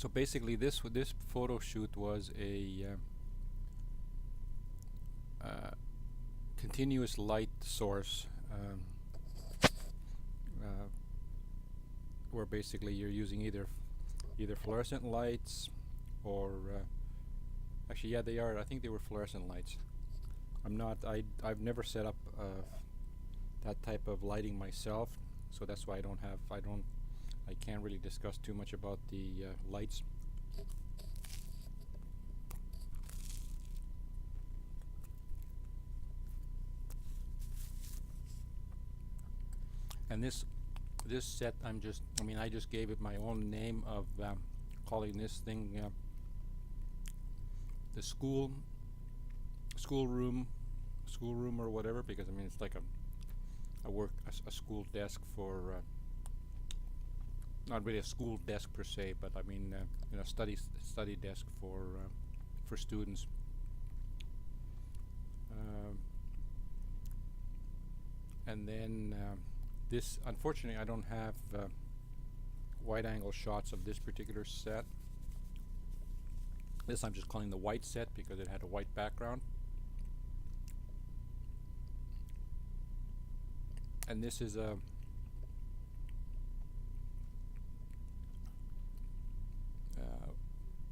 So basically, this photo shoot was a continuous light source, uh, where basically you're using either fluorescent lights or actually, yeah, they are. I think they were fluorescent lights. I've never set up that type of lighting myself, so that's why I can't really discuss too much about the lights. And this set, I just gave it my own name of calling this thing the schoolroom or whatever, because it's like a school desk for not really a school desk per se, but study desk for students. And then this, unfortunately, I don't have wide angle shots of this particular set. This I'm just calling the white set because it had a white background. And this is a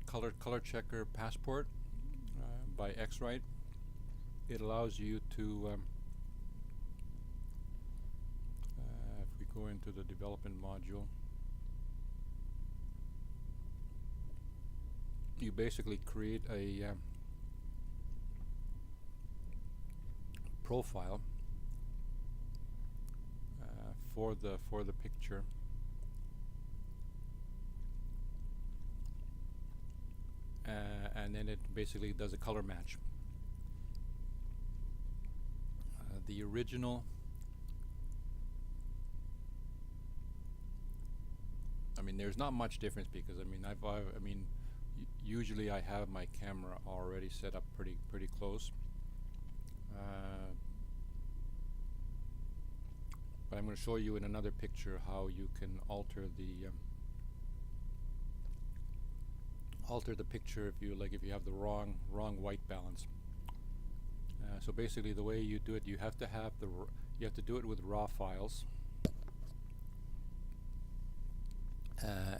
ColorChecker Passport by X-Rite. It allows you to if we go into the development module, you basically create a profile for the picture, and then it basically does a color match. The original, there's not much difference because usually I have my camera already set up pretty close. But I'm going to show you in another picture how you can alter the picture if you have the wrong white balance. So basically, the way you do it, you have to do it with raw files,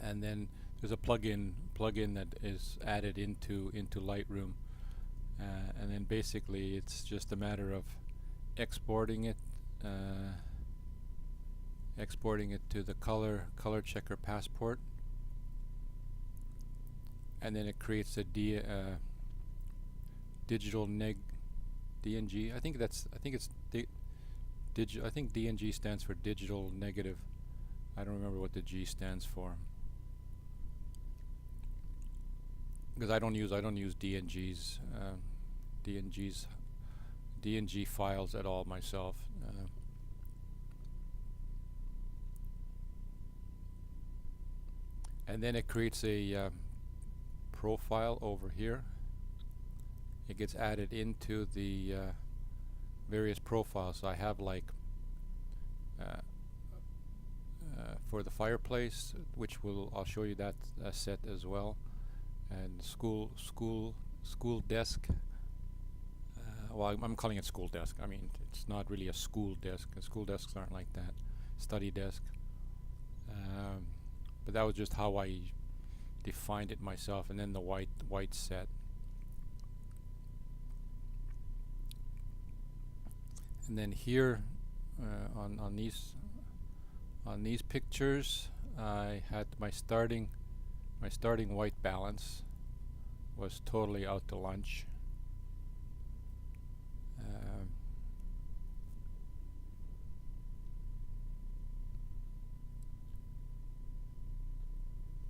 and then there's a plugin that is added into Lightroom, and then basically it's just a matter of exporting it to the ColorChecker Passport, and then it creates a digital DNG. I think DNG stands for digital negative. I don't remember what the G stands for, because I don't use DNG files at all myself. And then it creates a profile over here. It gets added into the various profiles. So I have for the fireplace, which I'll show you that set as well, and school desk. Well, I'm calling it school desk. It's not really a school desk. School desks aren't like that. Study desk. But that was just how I defined it myself. And then the white set. And then here on these pictures, I had my starting white balance was totally out to lunch.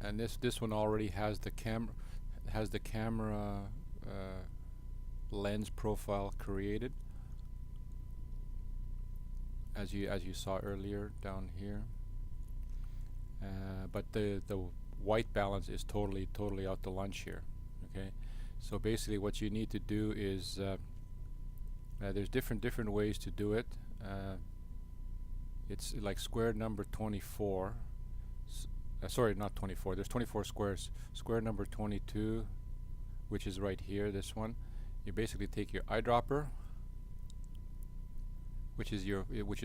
And this one already has the camera lens profile created, as you saw earlier down here. But the white balance is totally out to lunch here. Okay, so basically what you need to do is there's different ways to do it. It's like square number 24. sorry, not 24. There's 24 squares. Square number 22, which is right here, this one. You basically take your eyedropper, which is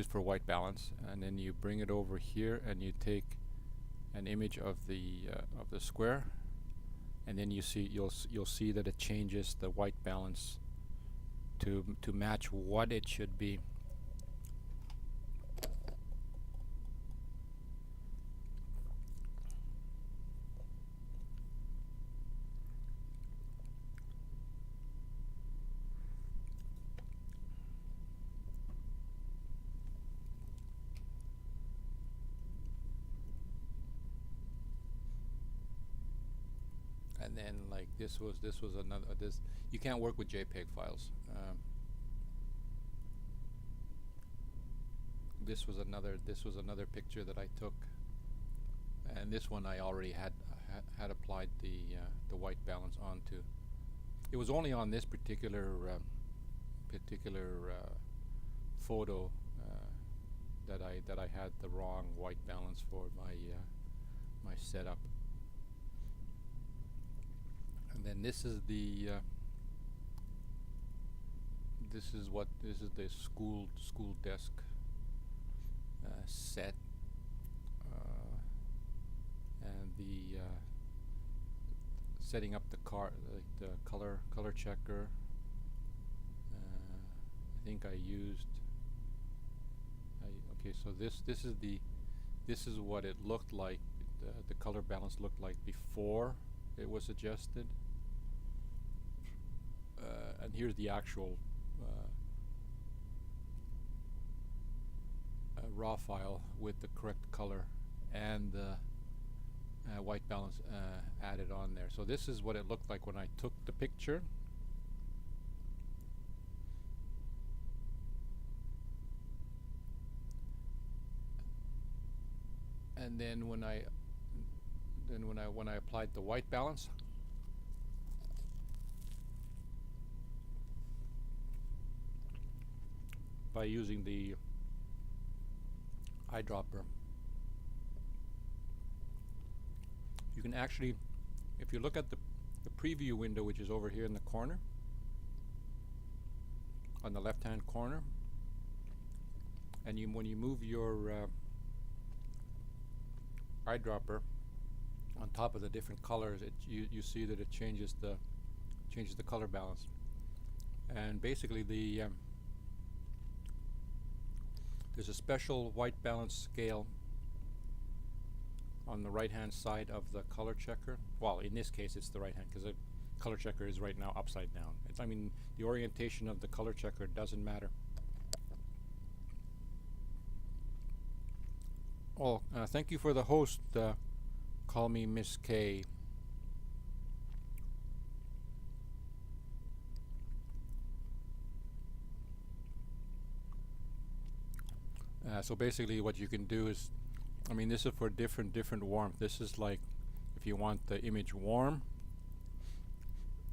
for white balance, and then you bring it over here and you take an image of the square, and then you'll see that it changes the white balance to match what it should be. And then like this was another you can't work with JPEG files. This was another picture that I took, and this one I already had applied the white balance onto. It was only on this particular photo that I had the wrong white balance for my setup. And then this is the this is the school desk set, and the setting up the color checker. I think I used. Okay, so this is what it looked like. The color balance looked like before it was adjusted. And here's the actual raw file with the correct color and the white balance added on there. So this is what it looked like when I took the picture. And then when I applied the white balance, by using the eyedropper, you can actually, if you look at the preview window, which is over here in the corner, on the left hand corner, and when you move your eyedropper on top of the different colors, you see that it changes the color balance. And basically there's a special white balance scale on the right hand side of the color checker. Well, in this case it's the right hand, because the color checker is right now upside down. I mean, the orientation of the color checker doesn't matter. Oh, thank you for the host. Call me Miss K. So basically what you can do is, I mean, this is for different warmth. This is like if you want the image warm,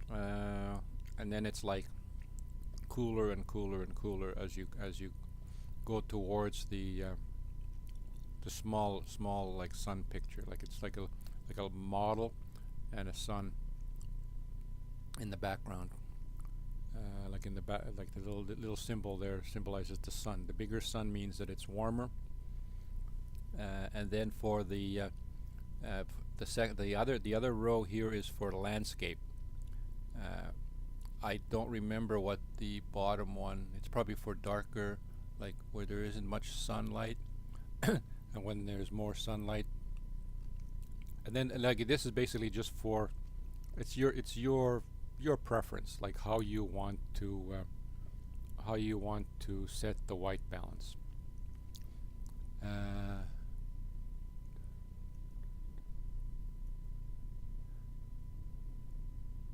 and then it's like cooler and cooler and cooler as you go towards the small like sun picture. Like it's like a model and a sun in the background. Like in the back, like the little symbol there symbolizes the sun. The bigger sun means that it's warmer. And then for the other row here is for the landscape. I don't remember what the bottom one. It's probably for darker, like where there isn't much sunlight, and when there's more sunlight. And then like this is basically just for, it's your preference, like how you want to set the white balance.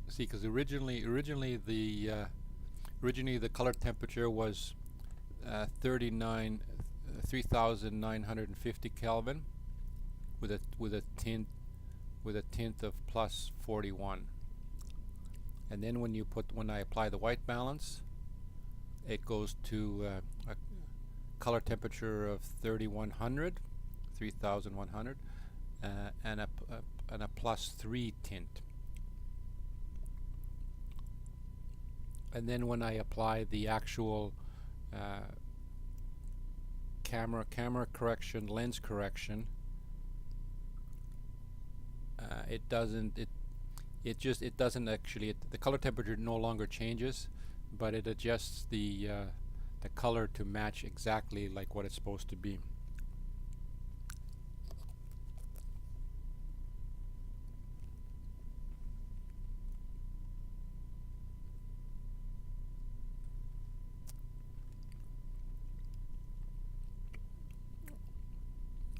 See, because originally the color temperature was 3,950 Kelvin with a tint of plus 41. And then when I apply the white balance, it goes to a color temperature of 3,100, and a +3 tint. And then when I apply the actual camera correction, lens correction, it doesn't actually, the color temperature no longer changes, but it adjusts the color to match exactly like what it's supposed to be.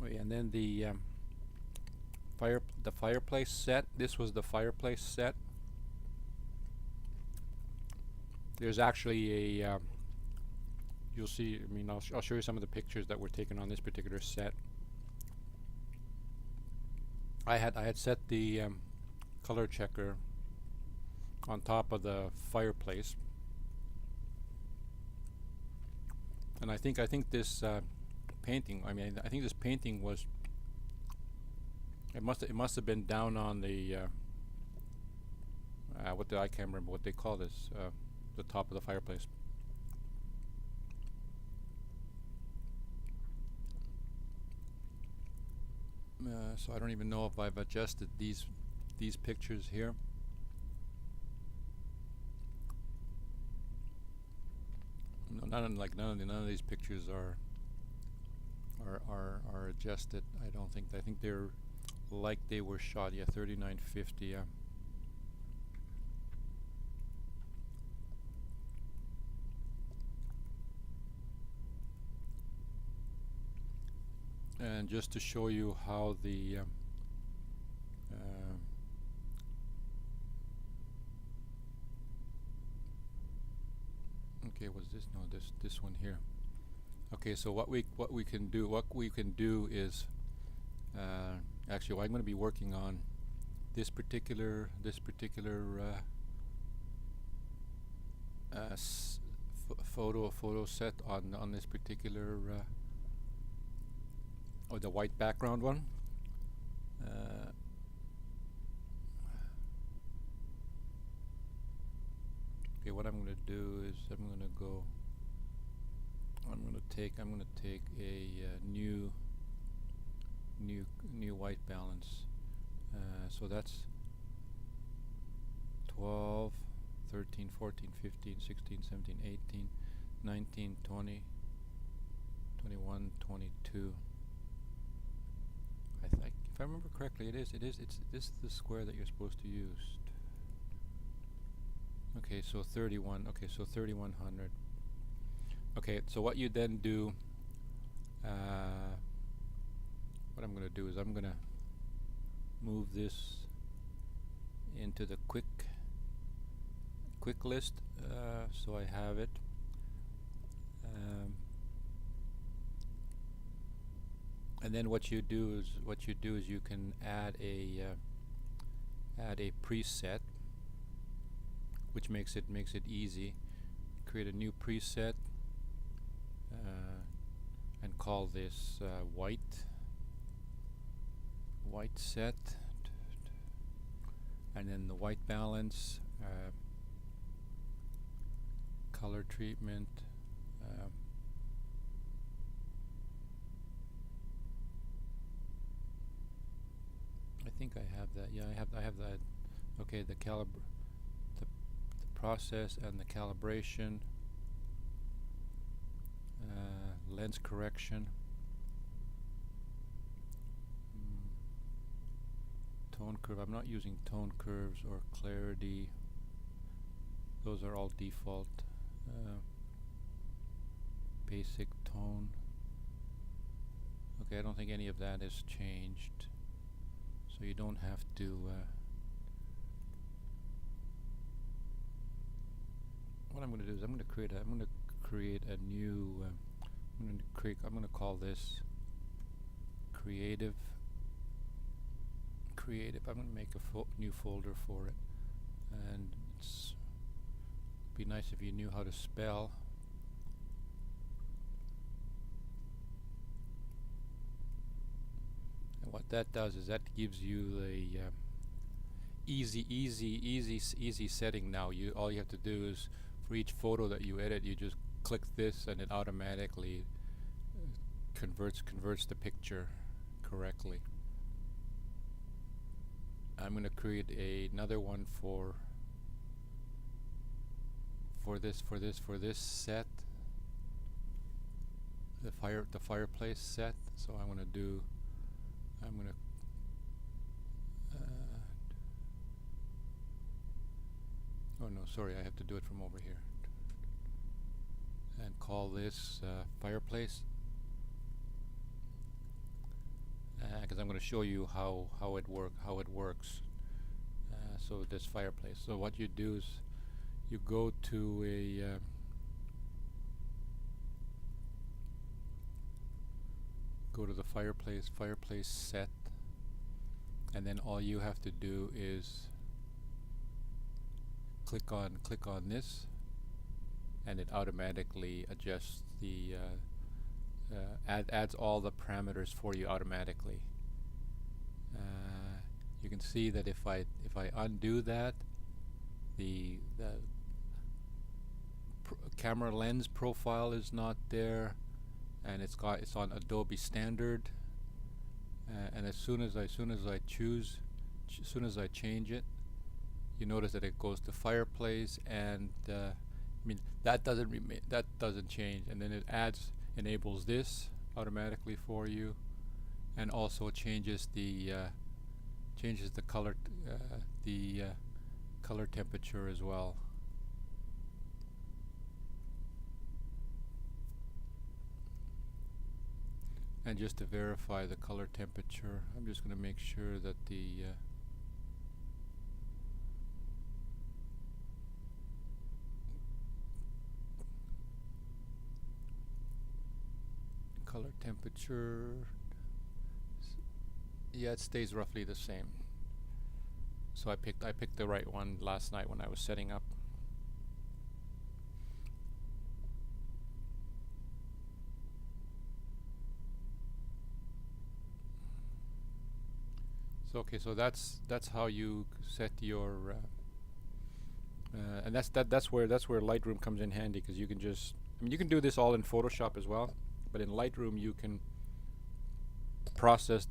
Oh yeah, and then the fireplace set. This was the fireplace set. There's actually a you'll see. I mean, I'll show you some of the pictures that were taken on this particular set. I had set the color checker on top of the fireplace, and I think this painting. I mean, I think this painting was. It must have been down on the I can't remember what they call this, the top of the fireplace. So I don't even know if I've adjusted these pictures here. No, none of these pictures are adjusted. I don't think. I think they're like they were shot. Yeah, 3950. Yeah. And just to show you how the okay, was this this one here? Okay, so what we can do is actually, well, I'm going to be working on this particular photo set on this particular or the white background one. Okay, what I'm going to do is I'm going to take a new white balance. So that's 12, 13, 14, 15, 16, 17, 18, 19, 20, 21, 22. If I remember correctly, it's the square that you're supposed to use. Okay, so 31. Okay, so 3100. Okay, so what you then do, what I'm going to do is I'm going to move this into the quick list, so I have it. And then what you do is you can add a preset, which makes it easy. Create a new preset and call this white set, and then the white balance, color treatment. I think I have that. Yeah, I have that. Okay, the process and the calibration, lens correction, tone curve. I'm not using tone curves or clarity. Those are all default. Basic tone. Okay, I don't think any of that has changed, so you don't have to. What I'm going to do is I'm going to create a new. I'm going to call this creative. I'm going to make a new folder for it, and it's be nice if you knew how to spell. And what that does is that gives you the easy setting. Now all you have to do is for each photo that you edit, you just click this and it automatically converts the picture correctly. I'm going to create another one for this set, the fireplace set. So I'm going to oh no, sorry, I have to do it from over here and call this fireplace, because I'm going to show you how it works. So this fireplace. So what you do is you go to a go to the fireplace set, and then all you have to do is click on this, and it automatically adjusts the adds all the parameters for you automatically. You can see that if I undo that, the camera lens profile is not there, and it's on Adobe Standard, and as soon as I change it, you notice that it goes to fireplace, and I mean that doesn't change, and then it enables this automatically for you, and also changes the color color temperature as well. And just to verify the color temperature, I'm just going to make sure that the color temperature, yeah, it stays roughly the same. So I picked the right one last night when I was setting up. So okay, so that's how you set your and that's where Lightroom comes in handy, because you can just, I mean, you can do this all in Photoshop as well, but in Lightroom you can process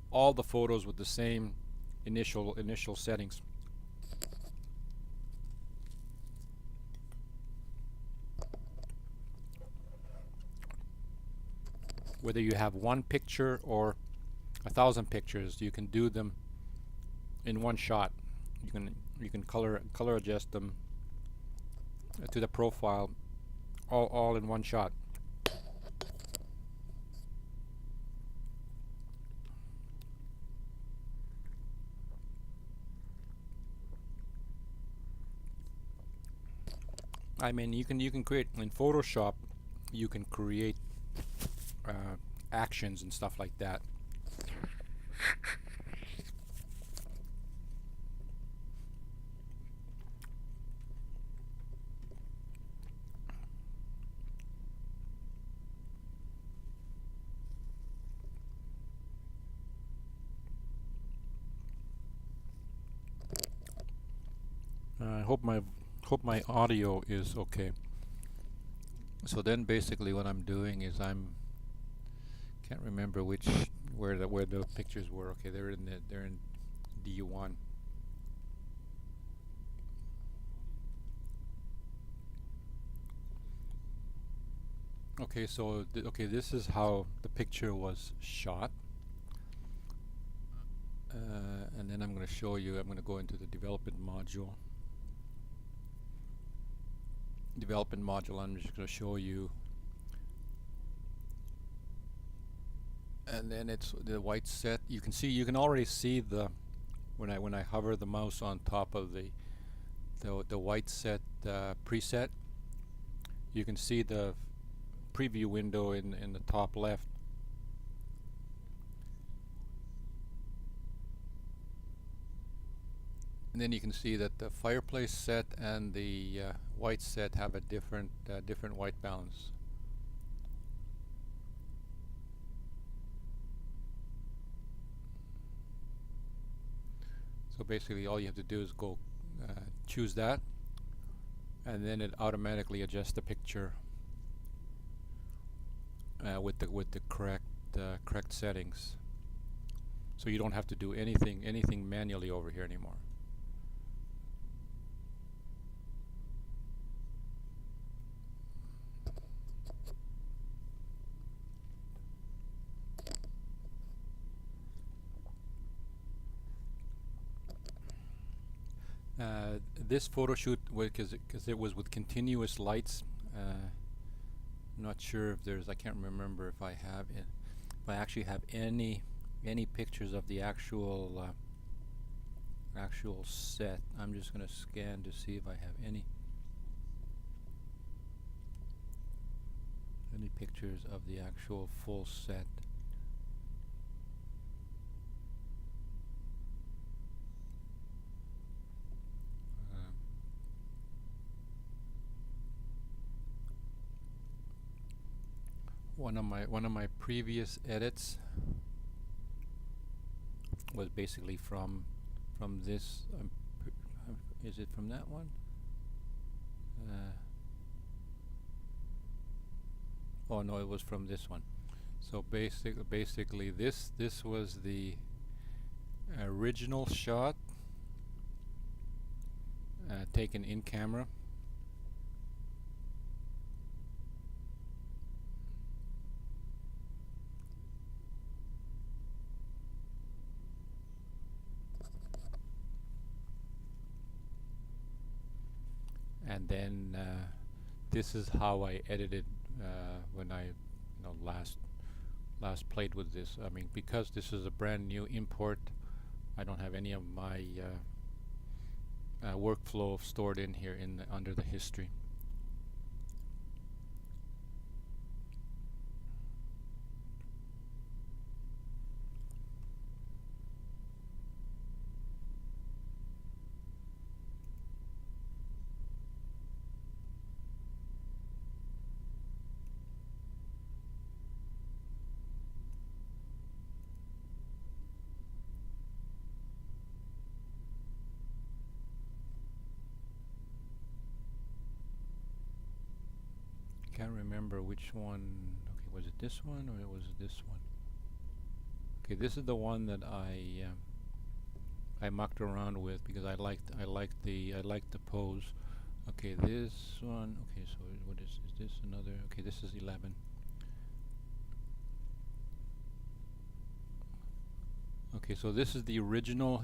all the photos with the same initial settings. Whether you have one picture or 1,000 pictures, you can do them in one shot. You can color adjust them to the profile all in one shot. I mean, you can create in Photoshop. You can create actions and stuff like that. I hope my audio is okay. So then basically what I'm doing is can't remember where the pictures were. Okay, they're in D1. Okay, so this is how the picture was shot. And then I'm going to show you, I'm going to go into the development module. I'm just going to show you, and then it's the white set. You can already see when I hover the mouse on top of the white set preset, you can see the preview window in the top left. And then you can see that the fireplace set and the white set have a different white balance. So basically all you have to do is go choose that, and then it automatically adjusts the picture with the correct settings. So you don't have to do anything manually over here anymore. This photo shoot, because it was with continuous lights, I'm not sure if there's, I can't remember if I have it, if I actually have any pictures of the actual set. I'm just going to scan to see if I have any pictures of the actual full set. One of my previous edits was basically from this. Is it from that one? Oh no, it was from this one. So basically this was the original shot taken in camera. And then this is how I edited when I last played with this. I mean, because this is a brand new import, I don't have any of my workflow stored in here under the history. Can't remember which one. Okay, was it this one or was it this one? Okay, this is the one that I mucked around with because I liked the pose. Okay, this one. Okay, so what is this another? Okay, this is 11. Okay, so this is the original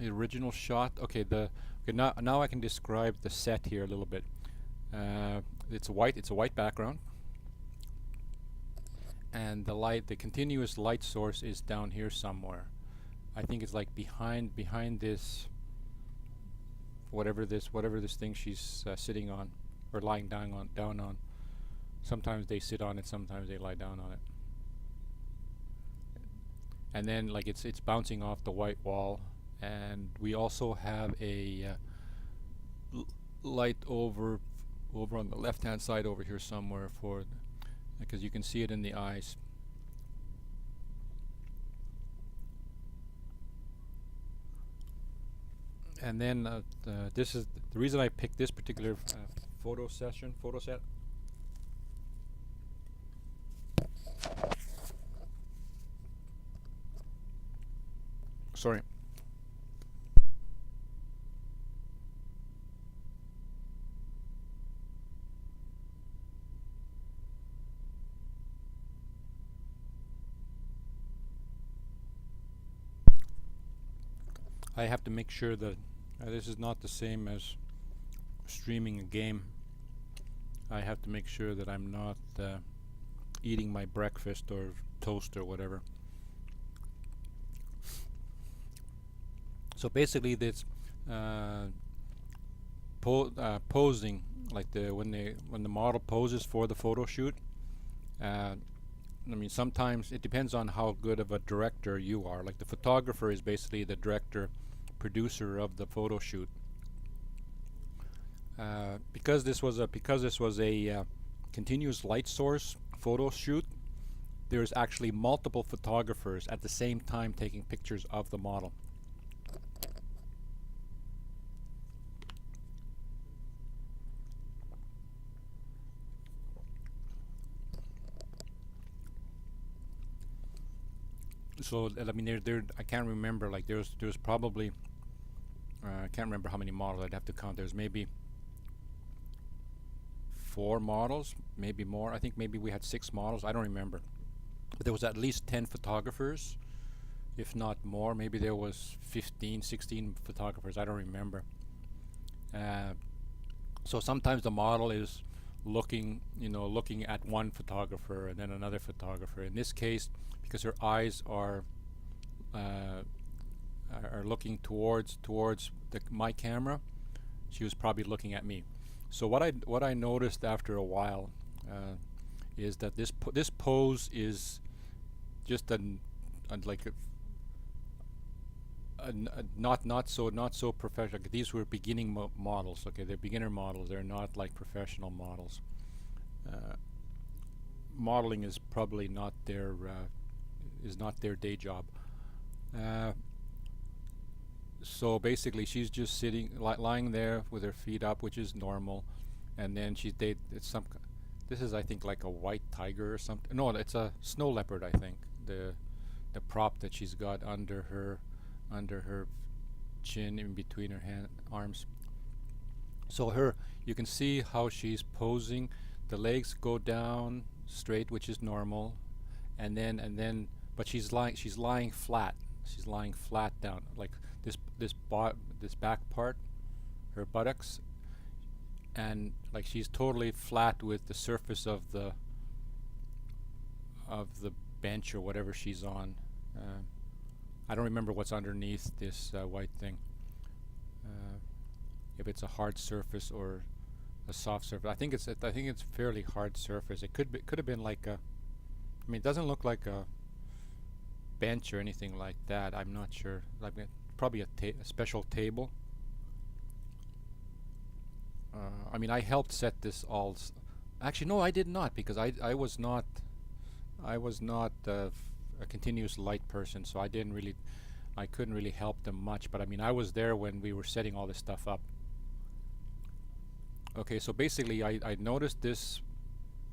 shot. Okay, now I can describe the set here a little bit. It's a white background, and the continuous light source is down here somewhere. I think it's like behind this whatever this thing she's sitting on or lying down on. Sometimes they sit on it, sometimes they lie down on it. And then like it's bouncing off the white wall, and we also have a light over on the left hand side over here somewhere because you can see it in the eyes. And then this is the reason I picked this particular photo set. Sorry. I have to make sure that this is not the same as streaming a game. I have to make sure that I'm not eating my breakfast or toast or whatever. So basically, this posing, like when the model poses for the photo shoot. I mean, sometimes it depends on how good of a director you are. Like the photographer is basically the director, producer of the photo shoot. Because this was a continuous light source photo shoot, there's actually multiple photographers at the same time taking pictures of the model. So I mean, there I can't remember. Like there's probably I can't remember how many models. I'd have to count. There's maybe 4 models, maybe more. I think maybe we had 6 models. I don't remember. But there was at least 10 photographers, if not more. Maybe there was 15, 16 photographers. I don't remember. Uh, so sometimes the model is looking at one photographer and then another photographer. In this case, because her eyes uh, are looking towards my camera, she was probably looking at me. So what I noticed after a while is that this pose is just like not so professional. These were beginning models. Okay, they're beginner models. They're not like professional models. Uh, Modeling is probably not their day job. Uh, so basically, she's just sitting, lying there with her feet up, which is normal, and then it's some. This is, I think, like a white tiger or something. No, it's a snow leopard. I think the prop that she's got under her chin, in between her arms. So you can see how she's posing. The legs go down straight, which is normal, but she's lying flat. She's lying flat down, like this back part, her buttocks, and like she's totally flat with the surface of the bench or whatever she's on. I don't remember what's underneath this white thing. If it's a hard surface or a soft surface. I think it's fairly hard surface. It could have been like a. I mean, it doesn't look like a bench or anything like that. I'm not sure. Like probably a special table. I mean, I helped set this all. Actually, no, I did not, because I was not a continuous light person, so I couldn't really help them much. But I mean, I was there when we were setting all this stuff up. Okay, so basically I noticed this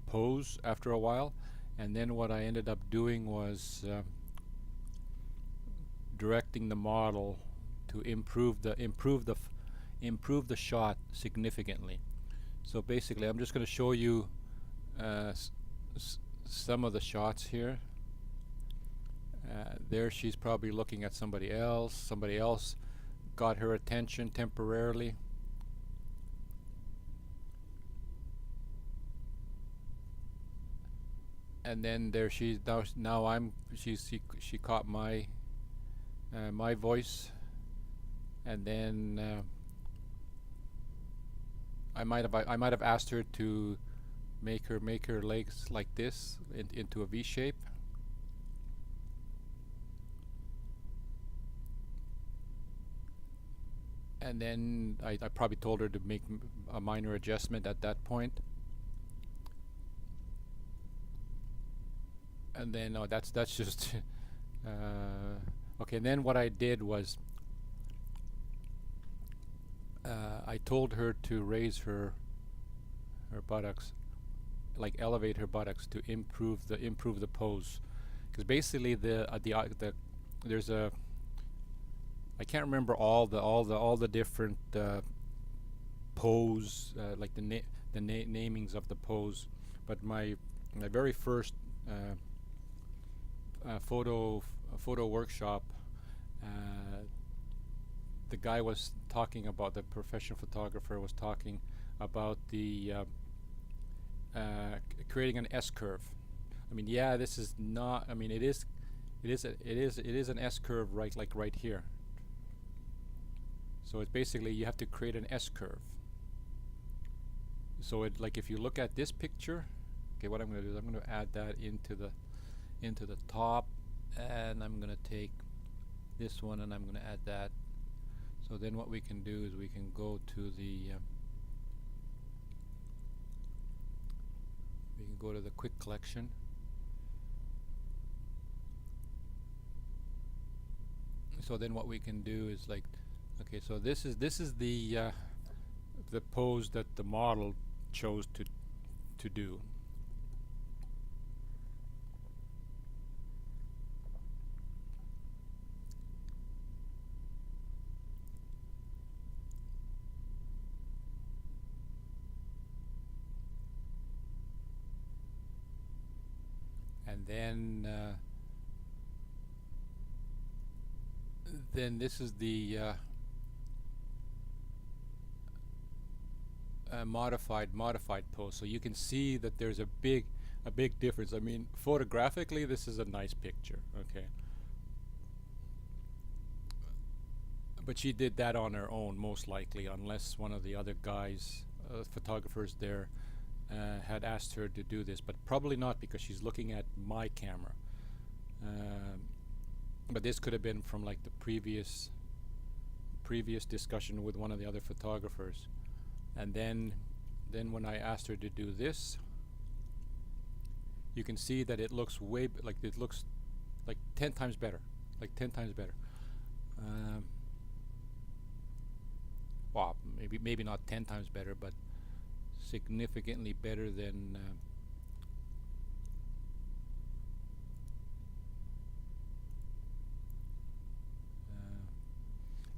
pose after a while, and then what I ended up doing was directing the model to improve the shot significantly. So basically, I'm just going to show you some of the shots here. There she's probably looking at somebody else. Somebody else got her attention temporarily. And then there she caught my my voice, and then I might have asked her to make her legs like this into a V shape. And then I probably told her to make a minor adjustment at that point. And then that's just okay. And then what I did was I told her to raise her buttocks, like elevate her buttocks to improve the pose, because basically there's a, I can't remember all the different pose, like the namings of the pose, but my very first photo workshop, the guy was talking about, the professional photographer was talking about the creating an S curve. I mean, yeah, this is not. I mean, it is an S curve, right here. So it's basically, you have to create an S curve. So like if you look at this picture, okay, what I'm going to do is I'm going to add that into the top, and I'm going to take this one and I'm going to add that. So then what we can do is we can go to the quick collection. So then what we can do is, like, okay, so this is the pose that the model chose to do. then this is the modified pose. So you can see that there's a big difference. I mean, photographically, this is a nice picture. Okay. But she did that on her own, most likely, unless one of the other guys, photographers there, had asked her to do this. But probably not, because she's looking at my camera. But this could have been from like the previous discussion with one of the other photographers. And then when I asked her to do this, you can see that it looks it looks like 10 times better, like 10 times better. Well, maybe not 10 times better, but significantly better than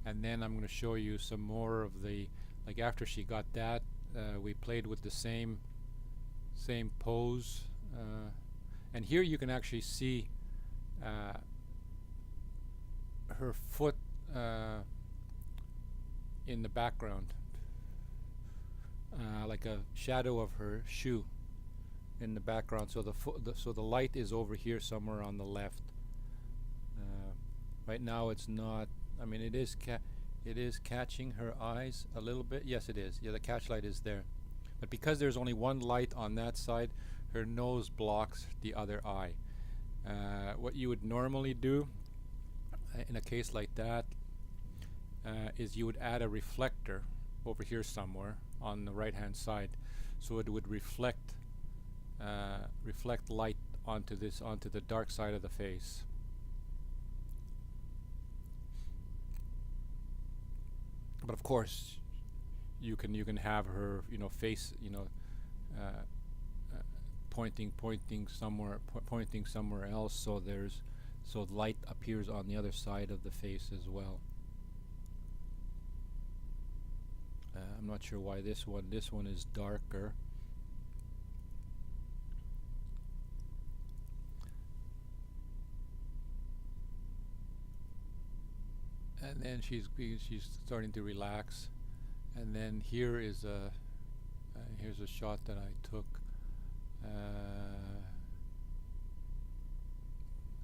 and then I'm going to show you some more of the, like after she got that, we played with the same pose, and here you can actually see her foot in the background, like a shadow of her shoe in the background. So so the light is over here somewhere on the left. Right now it's not. I mean, it is catching her eyes a little bit. Yes, it is. Yeah, the catch light is there. But because there's only one light on that side, her nose blocks the other eye. What you would normally do in a case like that is you would add a reflector over here somewhere on the right hand side, so it would reflect light onto the dark side of the face. But of course, you can have her, face, pointing somewhere else, so light appears on the other side of the face as well. I'm not sure why this one is darker. And then she's starting to relax, and then here is here's a shot that I took.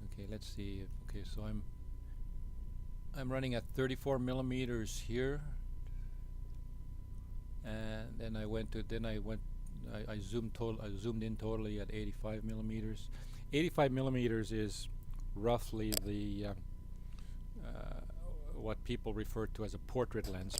Okay, let's see. Okay, so I'm running at 34 millimeters here, and then I zoomed in totally at 85 millimeters. 85 millimeters is roughly the what people refer to as a portrait lens.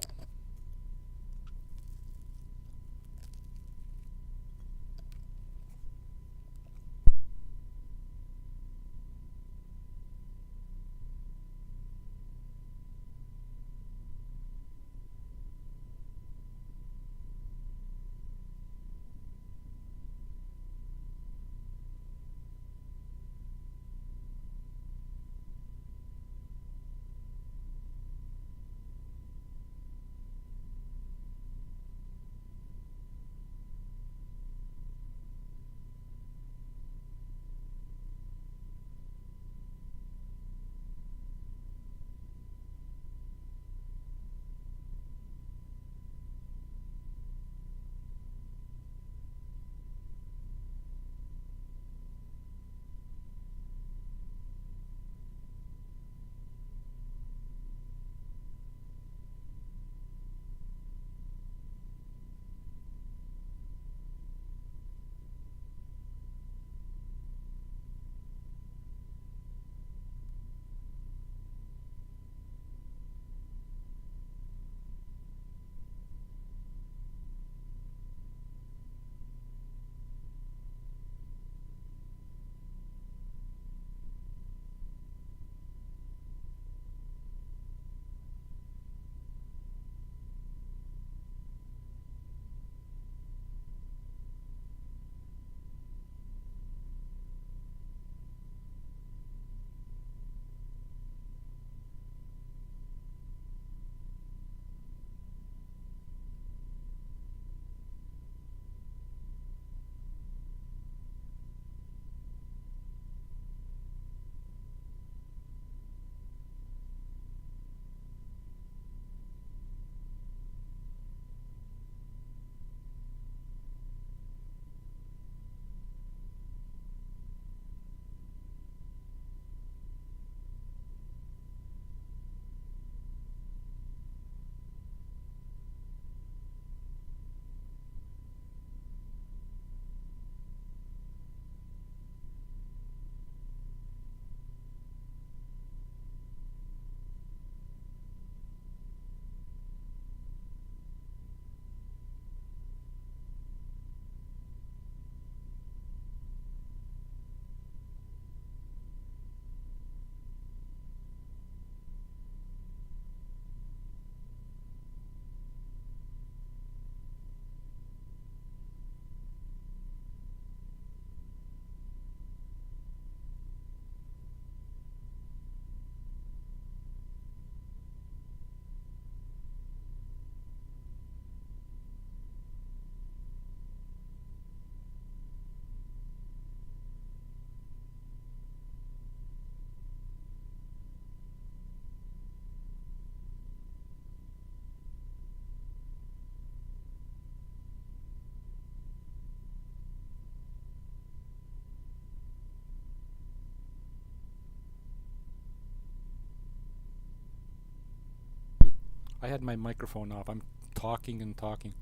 I had my microphone off. I'm talking and talking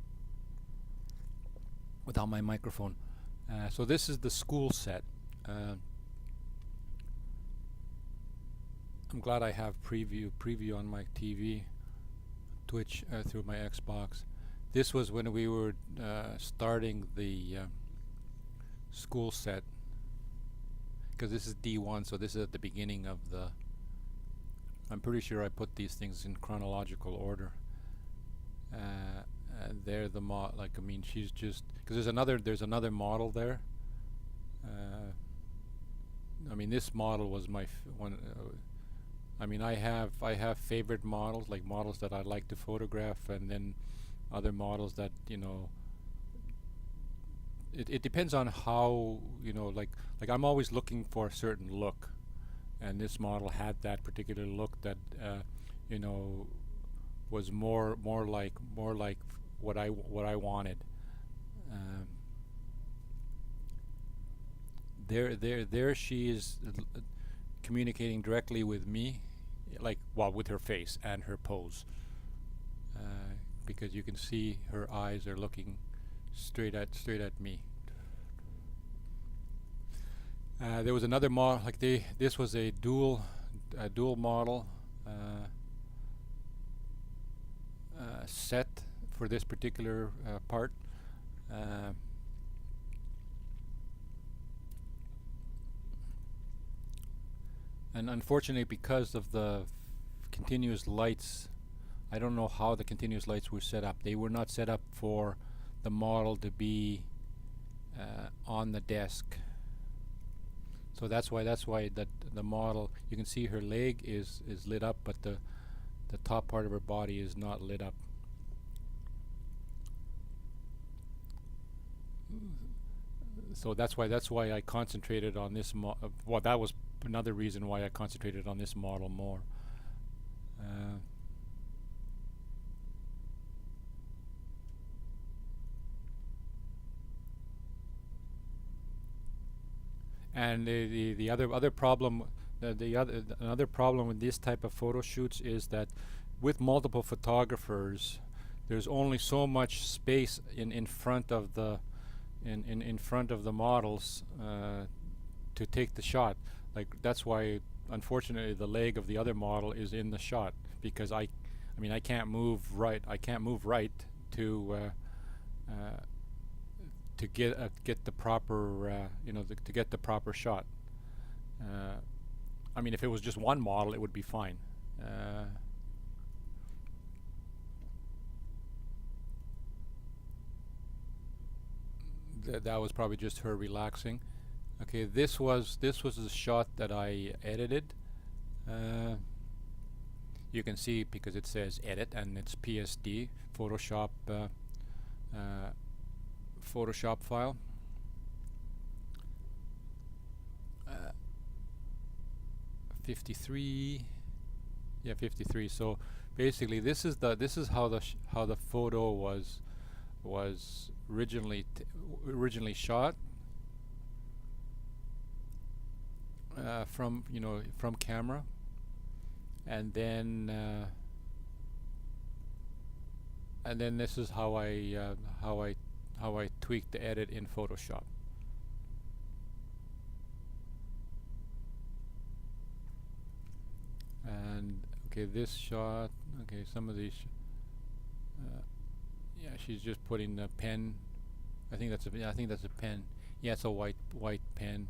without my microphone. So this is the school set. I'm glad I have preview on my TV, Twitch through my Xbox. This was when we were starting the school set, because this is D1, so this is at the beginning of the. I'm pretty sure I put these things in chronological order. They're the like, I mean, she's just, because there's another model there. I mean, this model was my one. I mean, I have favorite models, like models that I like to photograph, and then other models that, you know, it depends on how, you know, like I'm always looking for a certain look, and this model had that particular look that you know, was more like what I wanted. There she is, communicating directly with me, like, well, with her face and her pose, because you can see her eyes are looking straight at me. There was another model, like this was a dual model set for this particular part. And unfortunately, because of the continuous lights, I don't know how the continuous lights were set up. They were not set up for the model to be on the desk. So that's why the model, you can see her leg is lit up, but the top part of her body is not lit up. So that's why I concentrated on this well, that was another reason why I concentrated on this model more. And the other problem, another problem with this type of photo shoots is that with multiple photographers, there's only so much space in front of the in front of the models to take the shot. Like, that's why, unfortunately, the leg of the other model is in the shot, because I mean, I can't move right. I can't move right to get the proper you know, to get the proper shot. I mean, if it was just one model, it would be fine. That was probably just her relaxing. Okay, this was a shot that I edited. You can see, because it says edit and it's PSD, Photoshop Photoshop file. 53. Yeah, 53. So basically, this is how the photo was originally shot. From, you know, from camera, and then this is how I tweaked the edit in Photoshop. And okay, this shot. Okay, some of these. Yeah, she's just putting the pen. I think that's a pen. Yeah, it's a white pen.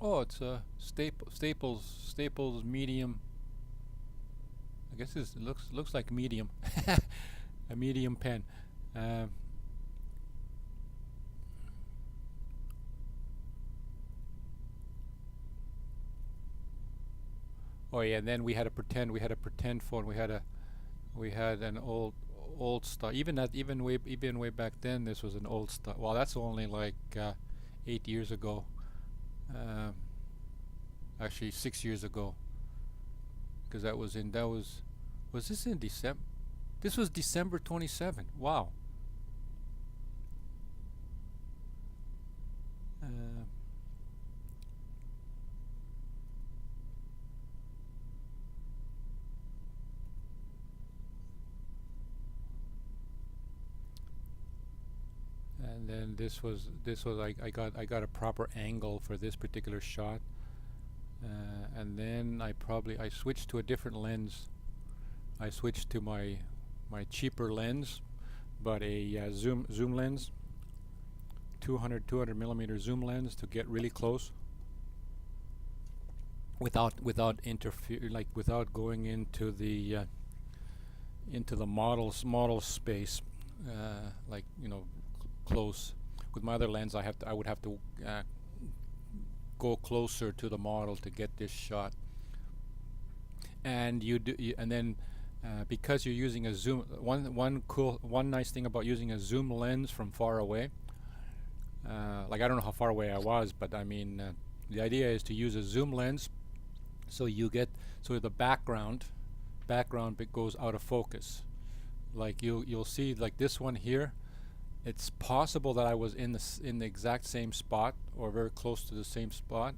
Oh, it's a Staples medium. I guess it looks like medium, a medium pen. Oh yeah, and then we had a pretend phone. We had an old style. Even way back then, this was an old style. Well, that's only like 8 years ago. Actually 6 years ago, because was this in December? This was December 27. Wow. and then this was I got a proper angle for this particular shot, and then I switched to a different lens. I switched to my cheaper lens, but a zoom lens, 200 millimeter zoom lens, to get really close without without going into the model space, like, you know, close. With my other lens, I would have to go closer to the model to get this shot. And and then because you're using a zoom, one nice thing about using a zoom lens from far away, like, I don't know how far away I was, but I mean, the idea is to use a zoom lens, so the background goes out of focus. Like, you'll see, like this one here, it's possible that I was in the exact same spot or very close to the same spot,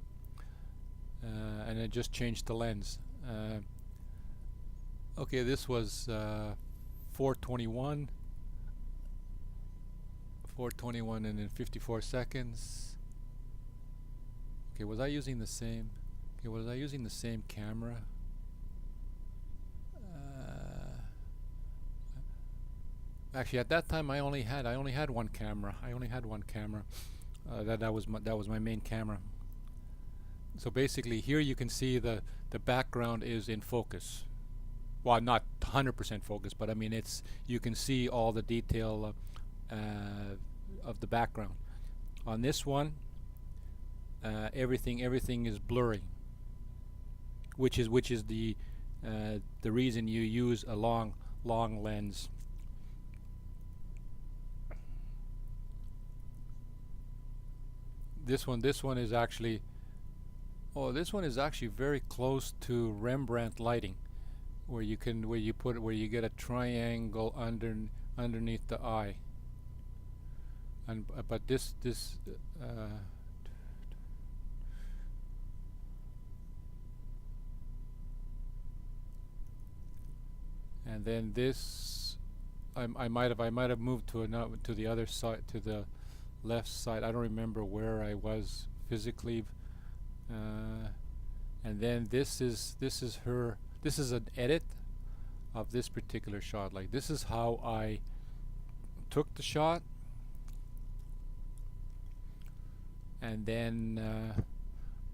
and it just changed the lens. Okay, this was 421 and in 54 seconds. Okay, was I using the same camera? Actually, at that time I only had one camera. That was my main camera. So basically, here you can see the background is in focus. Well, not 100% focus, but I mean, you can see all the detail of the background. On this one, everything is blurry, which is the reason you use a long lens. This one is actually very close to Rembrandt lighting, where you get a triangle underneath the eye. And but this and then this, I might have moved to the other side, to the left side. I don't remember where I was physically. And then this is an edit of this particular shot. Like, this is how I took the shot, and then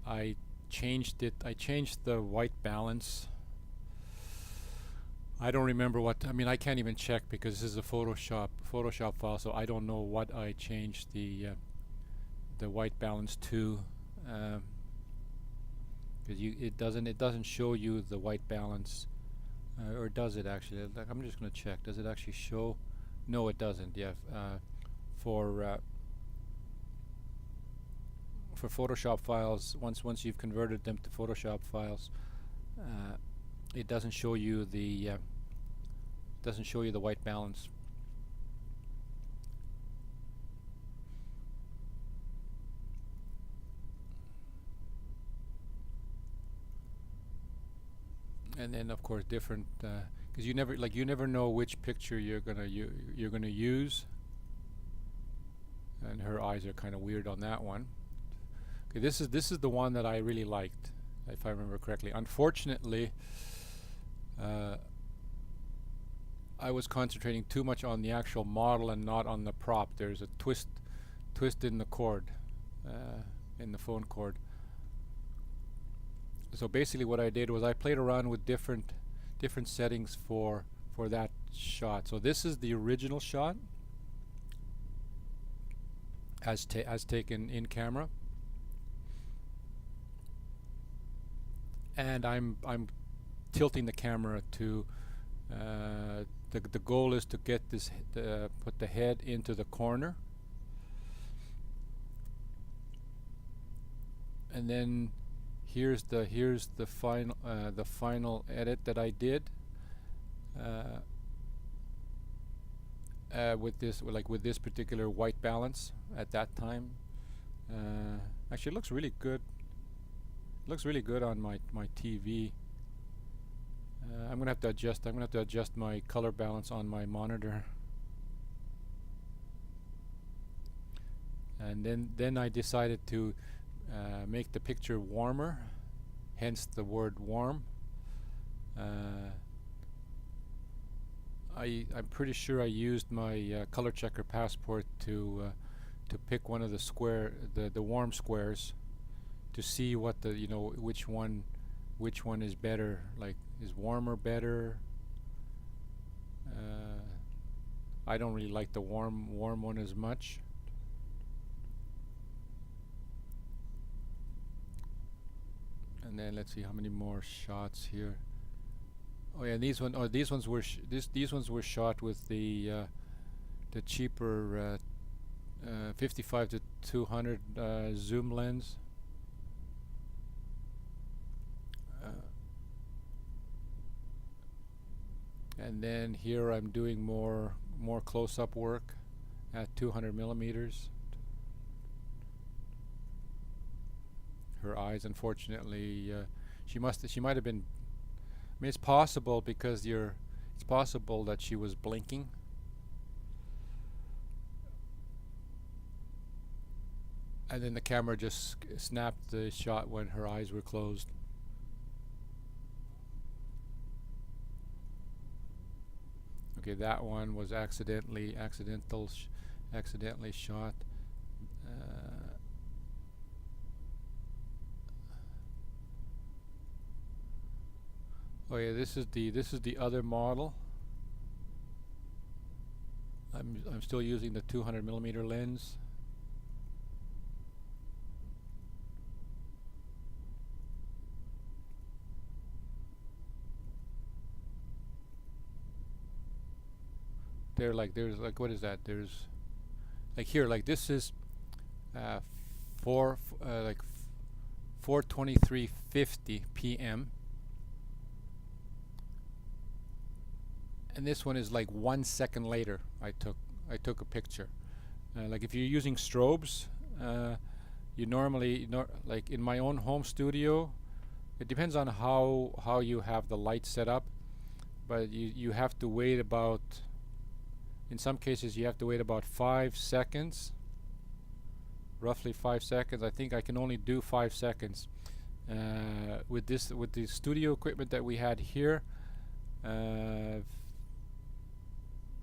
I changed it. I changed the white balance. I don't remember what. I mean, I can't even check because this is a Photoshop file, so I don't know what I changed the white balance to. Because it doesn't show you the white balance, or does it actually? Like, I'm just going to check. Does it actually show? No, it doesn't. Yeah, for Photoshop files, once you've converted them to Photoshop files, it doesn't show you the white balance. And then, of course, different, because you never know which picture you're gonna use. And her eyes are kind of weird on that one. Okay, this is the one that I really liked, if I remember correctly. Unfortunately, I was concentrating too much on the actual model and not on the prop. There's a twist in the cord, in the phone cord. So basically, what I did was I played around with different settings for that shot. So this is the original shot as taken in camera, and I'm tilting the camera to the goal is to get this put the head into the corner, and then here's the final edit that I did with this particular white balance at that time. Actually, it looks really good. Looks really good on my TV. I'm gonna have to adjust my color balance on my monitor. and then I decided to make the picture warmer, hence the word warm. I'm pretty sure I used my ColorChecker Passport to pick one of the warm squares, to see what the which one is better. Like, is warmer better? I don't really like the warm one as much. And then let's see how many more shots here. Oh yeah, these ones were these ones were shot with the cheaper 55 to 200 zoom lens. And then here I'm doing more close-up work at 200 millimeters. Her eyes, unfortunately, she might have been. I mean, it's possible because it's possible that she was blinking. And then the camera just snapped the shot when her eyes were closed. Okay, that one was accidentally shot. Oh yeah, this is the other model. I'm still using the 200 millimeter lens. There's like, what is that? There's like here, like this is 4:23:50 p.m. and this one is like 1 second later. I took a picture. Like if you're using strobes, you normally like in my own home studio, it depends on how you have the light set up, but you have to wait about. In some cases, you have to wait about 5 seconds, roughly 5 seconds. I think I can only do 5 seconds. With the studio equipment that we had here,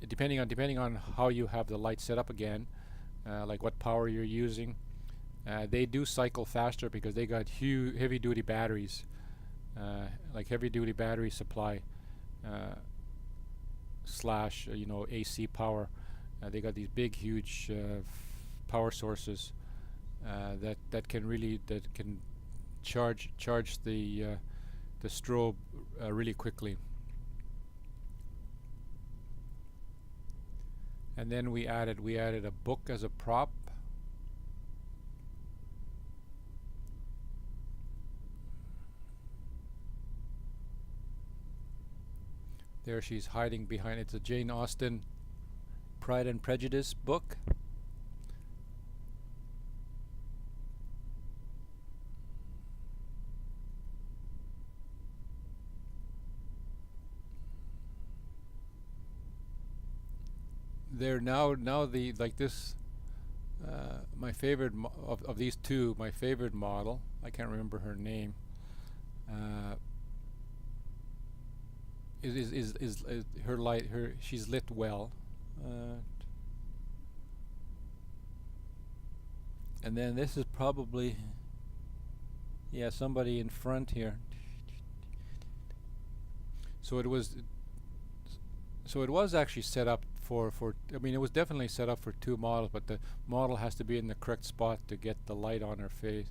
depending on how you have the light set up again, like what power you're using, they do cycle faster because they got huge heavy-duty batteries, like heavy-duty battery supply. Slash AC power. They got these big huge power sources that can charge the strobe really quickly. And then we added a book as a prop. There she's hiding behind. It's a Jane Austen Pride and Prejudice book. There now the like this my favorite of these two, my favorite model, I can't remember her name, is her light, she's lit well, and then this is probably, yeah, somebody in front here. So it was actually set up for I mean, it was definitely set up for two models, but the model has to be in the correct spot to get the light on her face.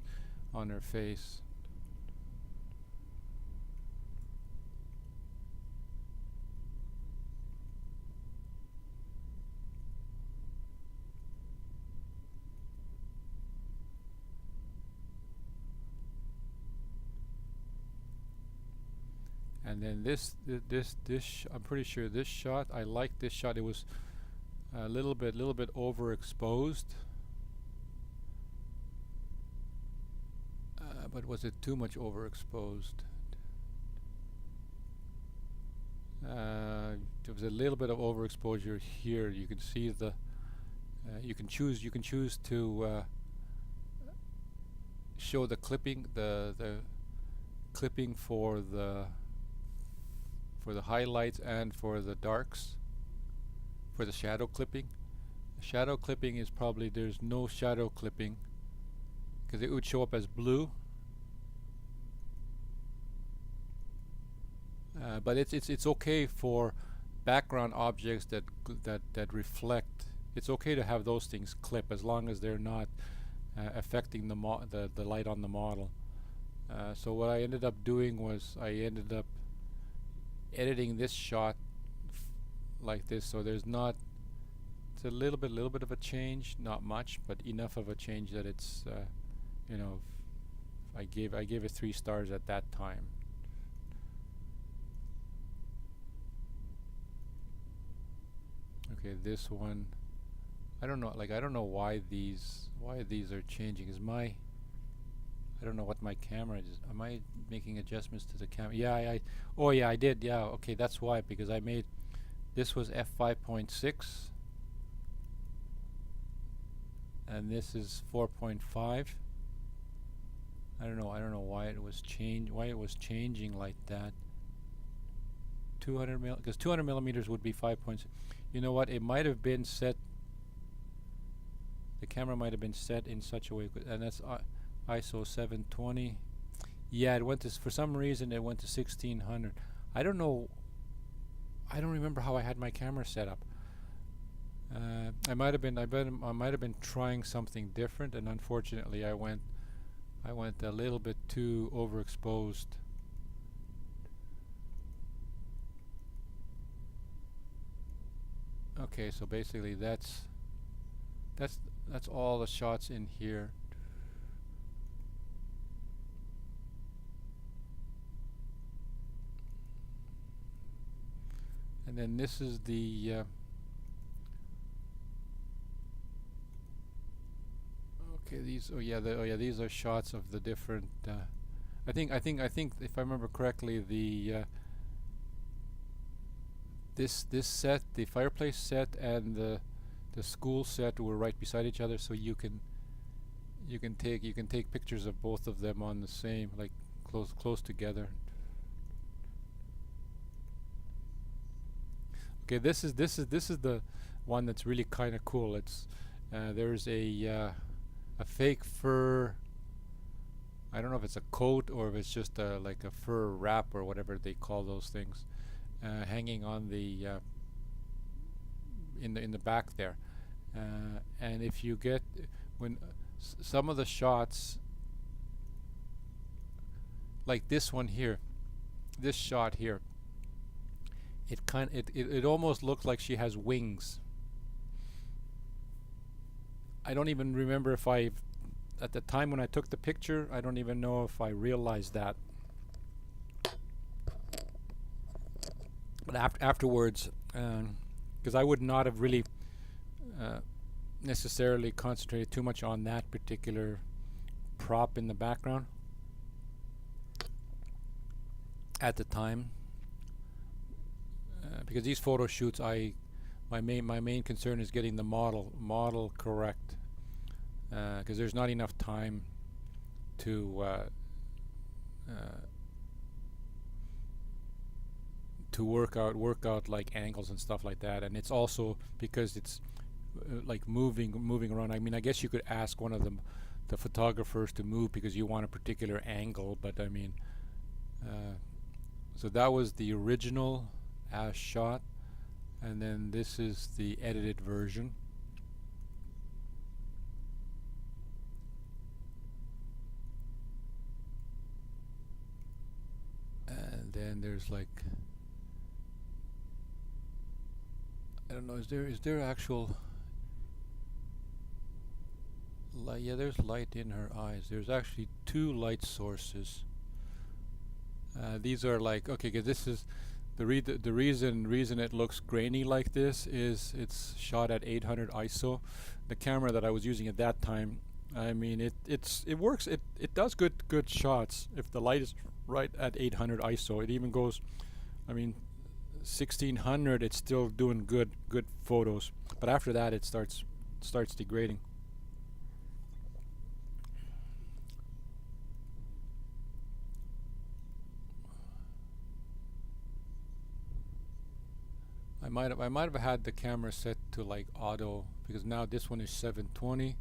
And then this I'm pretty sure this shot, I like this shot. It was a little bit overexposed, but was it too much overexposed? There was a little bit of overexposure here. You can see the You can choose to show the clipping, the clipping for the highlights and for the darks, for the shadow clipping. Shadow clipping is probably, there's no shadow clipping because it would show up as blue. But it's okay for background objects that reflect. It's okay to have those things clip as long as they're not affecting the light on the model. So what I ended up doing was I ended up editing this shot like this, so there's not, it's a little bit of a change, not much, but enough of a change that it's you know, I gave it 3 stars at that time. Okay, this one, I don't know, like I don't know why these are changing. Is my, I don't know what my camera is. Am I making adjustments to the camera? Yeah, oh yeah, I did. Yeah, okay, that's why, because I made, this was f5.6 and this is 4.5. I don't know why it was changing like that. 200 mil, because 200 millimeters would be 5.6. You know what? It might have been set. The camera might have been set in such a way, and that's ISO 720. Yeah, it went to, for some reason it went to 1600. I don't know. I don't remember how I had my camera set up. I might have been trying something different, and unfortunately I went a little bit too overexposed. Okay, so basically that's all the shots in here. And then this is the okay, these, these are shots of the different I think if I remember correctly, the this set, the fireplace set and the school set were right beside each other, so you can take pictures of both of them on the same, like close together. Okay, this is the one that's really kind of cool. It's there's a fake fur. I don't know if it's a coat or if it's just like a fur wrap or whatever they call those things, hanging on the in the back there. And if you get, when some of the shots, like this one here, this shot here, it almost looks like she has wings. I don't even remember if at the time when I took the picture, I don't even know if I realized that. But afterwards, because I would not have really necessarily concentrated too much on that particular prop in the background at the time, because these photo shoots, my main concern is getting the model correct, because there's not enough time to work out like angles and stuff like that. And it's also because it's like moving around. I mean, I guess you could ask one of the photographers to move because you want a particular angle, but I mean, so that was the original as shot, and then this is the edited version. And then there's like, I don't know, is there actual light? Yeah, there's light in her eyes. There's actually 2 light sources. These are like, okay, cause this is the reason it looks grainy like this is it's shot at 800 ISO. The camera that I was using at that time, I mean, it works. It does good shots if the light is right at 800 ISO. It even goes, I mean, 1600. It's still doing good photos. But after that, it starts starts degrading. I might have had the camera set to like auto, because now this one is 720.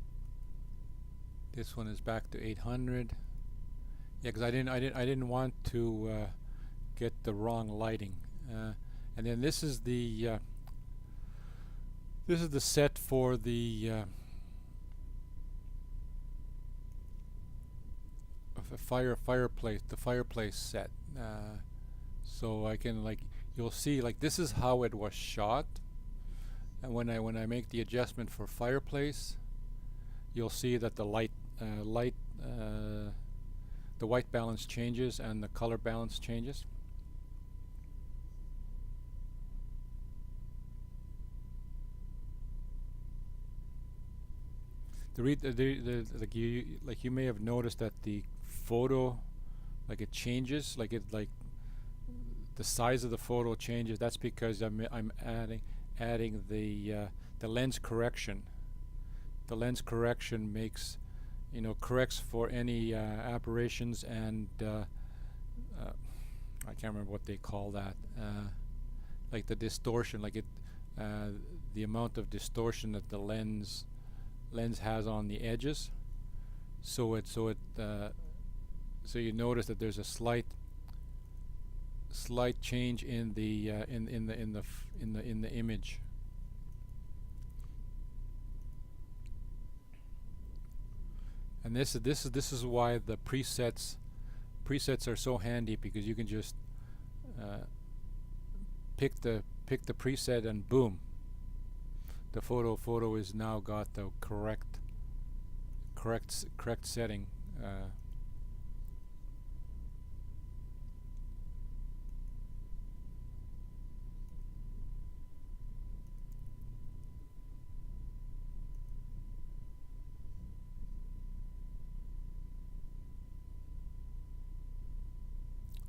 This one is back to 800. Yeah, because I didn't want to get the wrong lighting. And then this is the set for the fireplace, the fireplace set. So I can, like, you'll see, like, this is how it was shot, and when I make the adjustment for fireplace, you'll see that the the white balance changes and the color balance changes. Like you may have noticed that the photo, like, it changes, like the size of the photo changes. That's because I'm adding the lens correction. The lens correction makes, corrects for any aberrations and I can't remember what they call that. Like the distortion, like the amount of distortion that the lens has on the edges. So you notice that there's a slight change in the image. And this is why the presets are so handy, because you can just pick the preset and boom, the photo is now got the correct setting.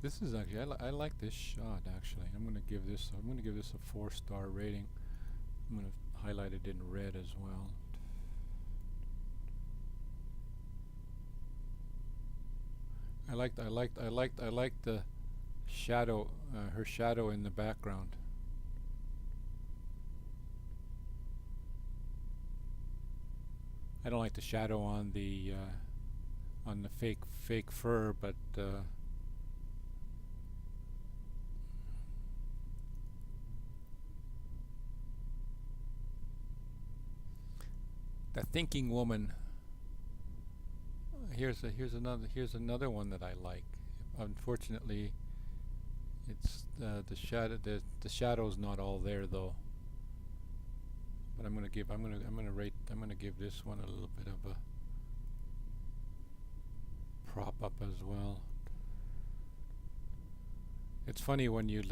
This is actually, I like this shot actually. I'm gonna give this a 4-star rating. I'm gonna highlight it in red as well. I like the shadow, her shadow in the background. I don't like the shadow on the fake fur, but the thinking woman. Here's another one that I like. Unfortunately, it's the shadow's not all there though. But I'm gonna give this one a little bit of a prop up as well. It's funny when you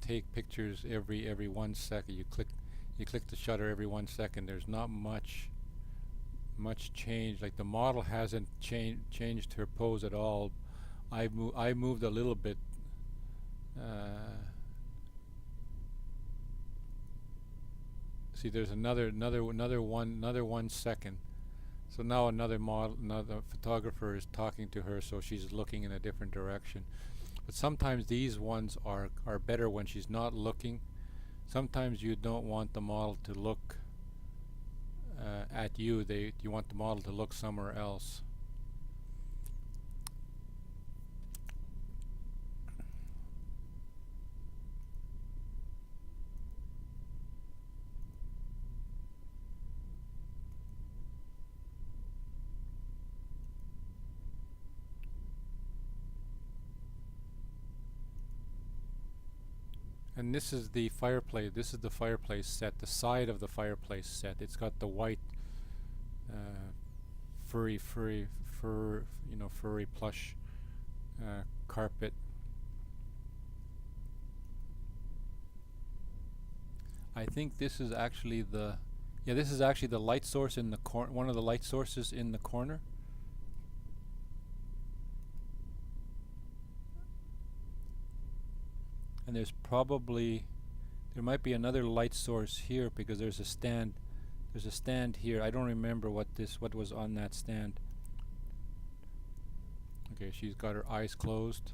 take pictures every 1 second. You click the shutter every 1 second. There's not much change. Like, the model hasn't changed her pose at all. I moved a little bit. See, there's another 1 second. So now another photographer is talking to her, so she's looking in a different direction. But sometimes these ones are better when she's not looking. Sometimes you don't want the model to look at you. You want the model to look somewhere else. And this is the fireplace. This is the fireplace set. The side of the fireplace set. It's got the white, furry plush carpet. I think this is actually the light source in the corner. One of the light sources in the corner. And there might be another light source here, because there's There's a stand here. I don't remember what was on that stand. Okay, she's got her eyes closed.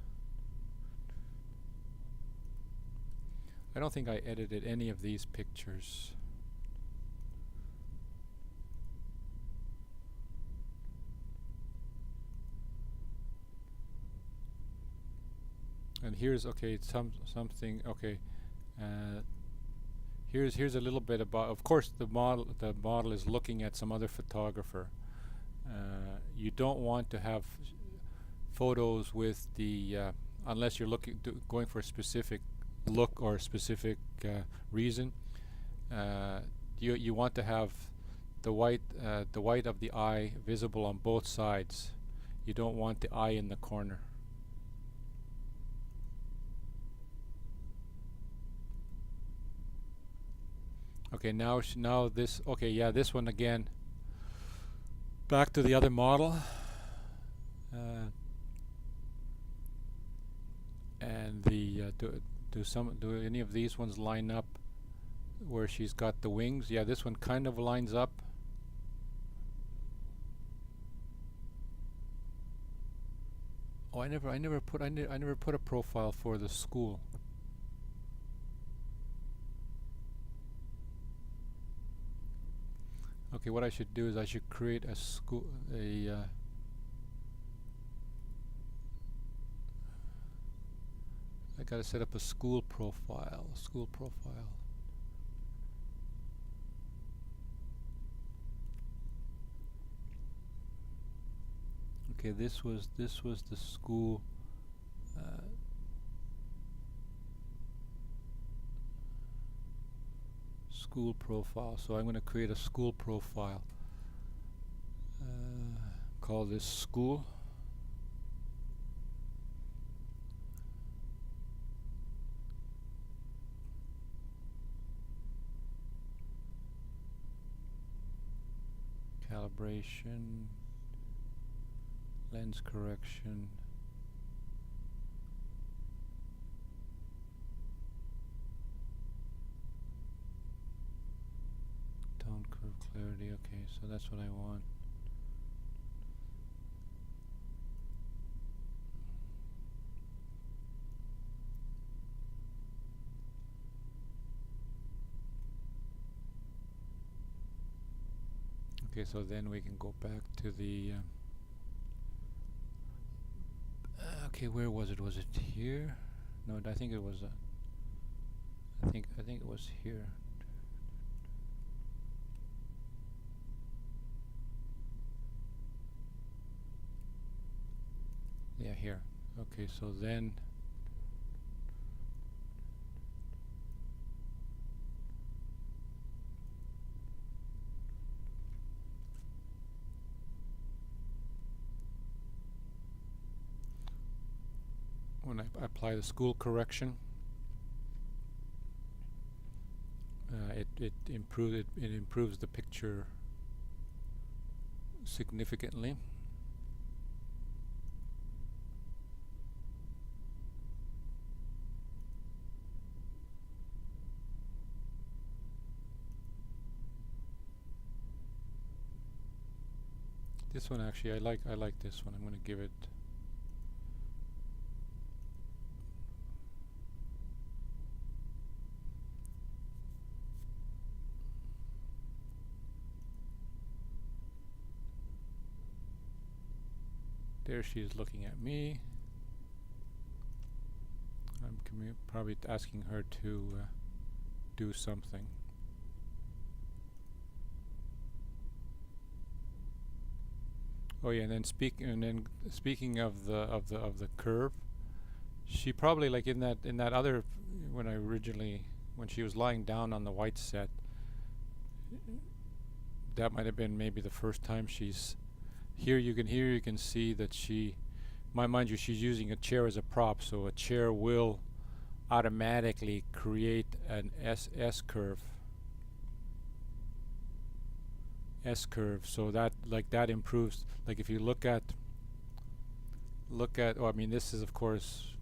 I don't think I edited any of these pictures. And here's something. Okay, here's a little bit about. Of course, the model is looking at some other photographer. You don't want to have photos with the unless you're going for a specific look or a specific reason. You want to have the white of the eye visible on both sides. You don't want the eye in the corner. Okay, now this. Okay, yeah, this one again. Back to the other model. And the do any of these ones line up where she's got the wings? Yeah, this one kind of lines up. Oh, I never put a profile for the school. Okay, what I should do is I should create a school I gotta set up a school profile. Okay, this was the school. School profile. So I'm going to create a school profile. Call this school. Calibration. Lens correction. Tone curve clarity. Okay, so that's what I want. Okay, so then we can go back to the okay, where was it? Was it here? No, I think it was I think it was here. Yeah, here. Okay, so then when I apply the school correction, it improves the picture significantly. This one actually I like this one. I'm going to give it there. She is looking at me. I'm probably asking her to do something. Oh yeah, and then speaking of the curve, she probably, like in that other, when she was lying down on the white set, that might have been maybe the first time she's here. You can see that mind you, she's using a chair as a prop, so a chair will automatically create an S curve. So that improves. Like if you look at oh, I mean, this is of course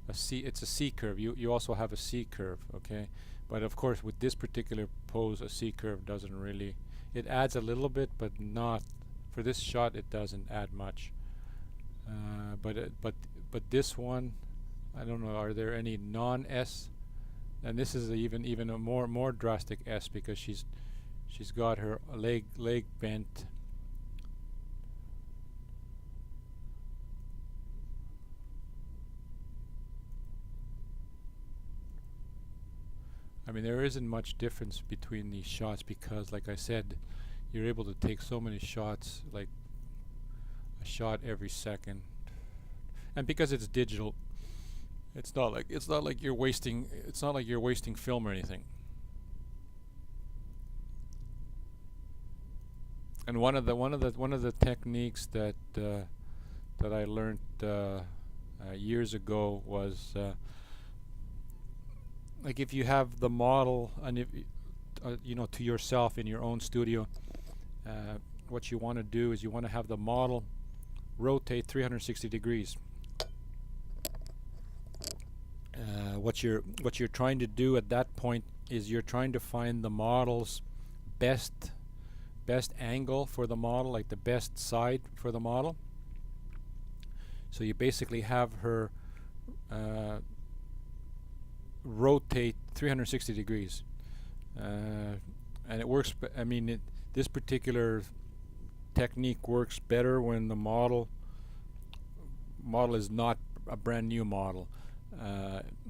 It's a C curve. You also have a C curve, okay? But of course, with this particular pose, a C curve doesn't really. It adds a little bit, but not for this shot. It doesn't add much. But this one, I don't know. Are there any non-S? And this is even a more drastic S because she's got her leg bent. I mean, there isn't much difference between these shots because, like I said, you're able to take so many shots, like a shot every second. And because it's digital, it's not like you're wasting film or anything. And one of the techniques that I learned years ago was like if you have the model and if to yourself in your own studio, what you want to do is you want to have the model rotate 360 degrees. What you're trying to do at that point is you're trying to find the model's best angle for the model, like the best side for the model. So you basically have her rotate 360 degrees, and it works. I mean, this particular technique works better when the model is not a brand new model.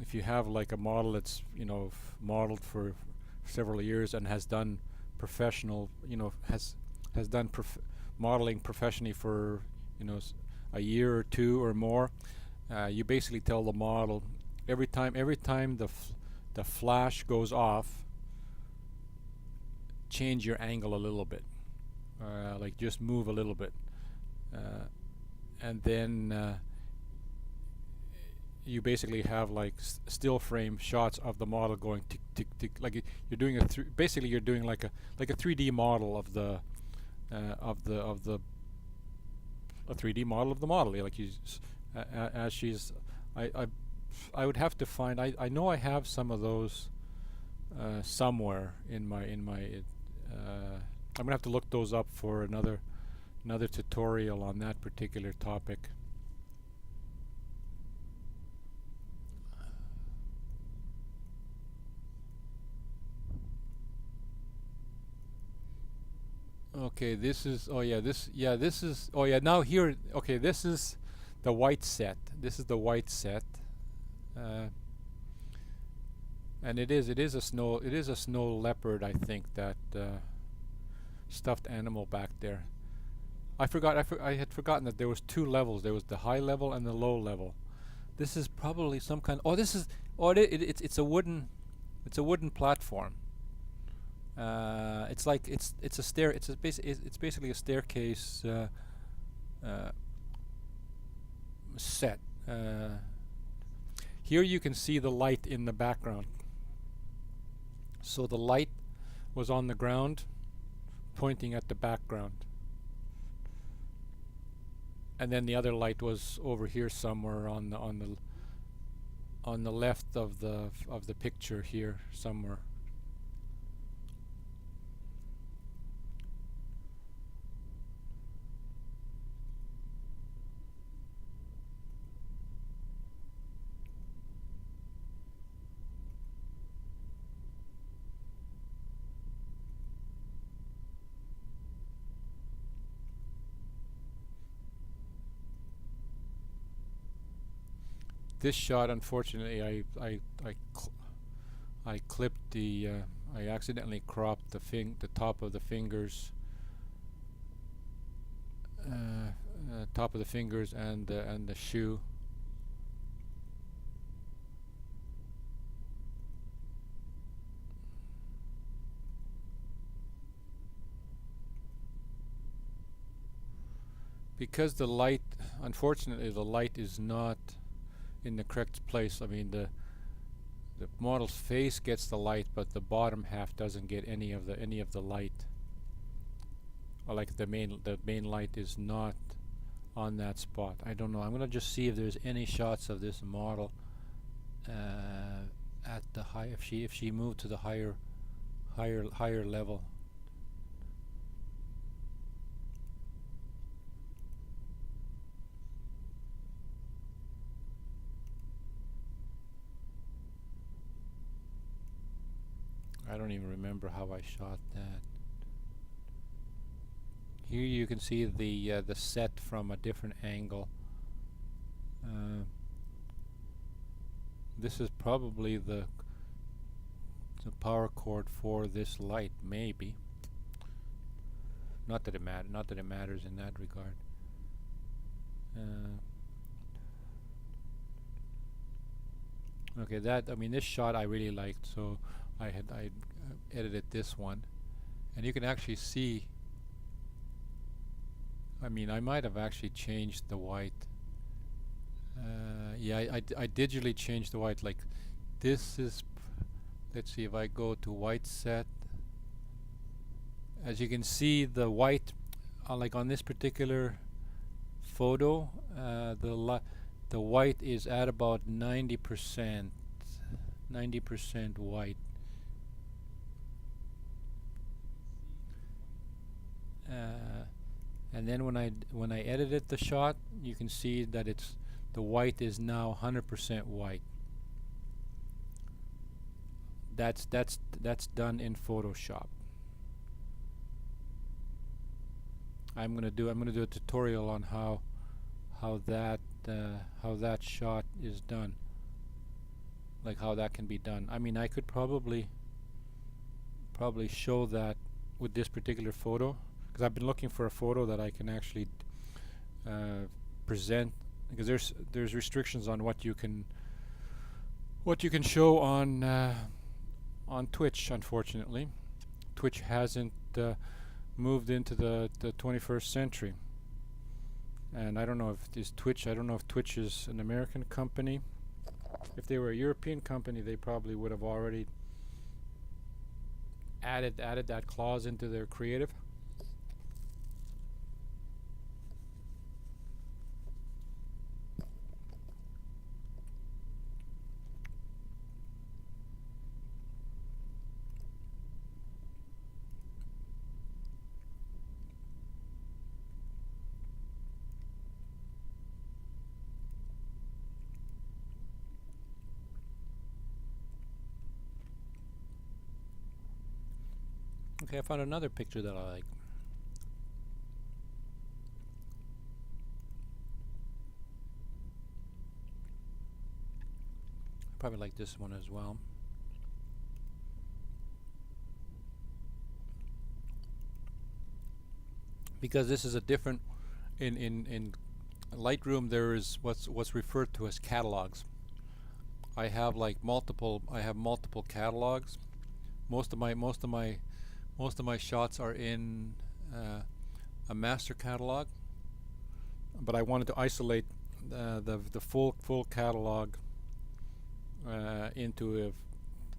If you have like a model that's modeled for several years and has done professional, has done modeling professionally for a year or two or more, you basically tell the model every time the flash goes off, change your angle a little bit, like just move a little bit, and then you basically have like still frame shots of the model going tick tick tick, like you're doing basically you're doing like a 3D model of the a 3D model of the model, like as she's. I would have to find. I know I have some of those somewhere in my. I'm gonna have to look those up for another tutorial on that particular topic. Okay, this is. Oh yeah, this. Yeah, this is. Oh yeah, now here. Okay, this is the white set. This is the white set. And it is a snow leopard, I think, that stuffed animal back there. I had forgotten that there was two levels. There was the high level and the low level. This is probably some kind. Oh, this is. Oh, it's a wooden platform. It's like it's a stair. It's basically a staircase set. Here you can see the light in the background. So the light was on the ground, pointing at the background, and then the other light was over here somewhere on the left of the picture here somewhere. This shot, unfortunately, I clipped the. I accidentally cropped the top of the fingers. Top of the fingers and the shoe. Because the light, unfortunately, the light is not in the correct place. I mean, the model's face gets the light, but the bottom half doesn't get any of the light. Or like the main light is not on that spot. I don't know. I'm gonna just see if there's any shots of this model at the high, if she moved to the higher level. I don't even remember how I shot that. Here you can see the set from a different angle. This is probably the power cord for this light, maybe. Not that it matters in that regard. Okay, this shot I really liked, so I edited this one, and you can actually see. I might have actually changed the white. Yeah, I digitally changed the white. Like, this is. Let's see if I go to white set. As you can see, the white, like on this particular photo, the white is at about 90%. 90% white. And then when I edited the shot, you can see that the white is now 100% white. That's done in Photoshop. I'm gonna do a tutorial on how that shot is done, like how that can be done. I could probably show that with this particular photo, because I've been looking for a photo that I can actually present, because there's restrictions on what you can show on Twitch. Unfortunately, Twitch hasn't moved into the 21st century, and I don't know if Twitch is an American company. If they were a European company, they probably would have already added that clause into their creative. Okay, I found another picture that I like. I probably like this one as well. Because this is a different, in Lightroom there is what's referred to as catalogs. I have multiple catalogs. Most of my shots are in a master catalog, but I wanted to isolate the full catalog into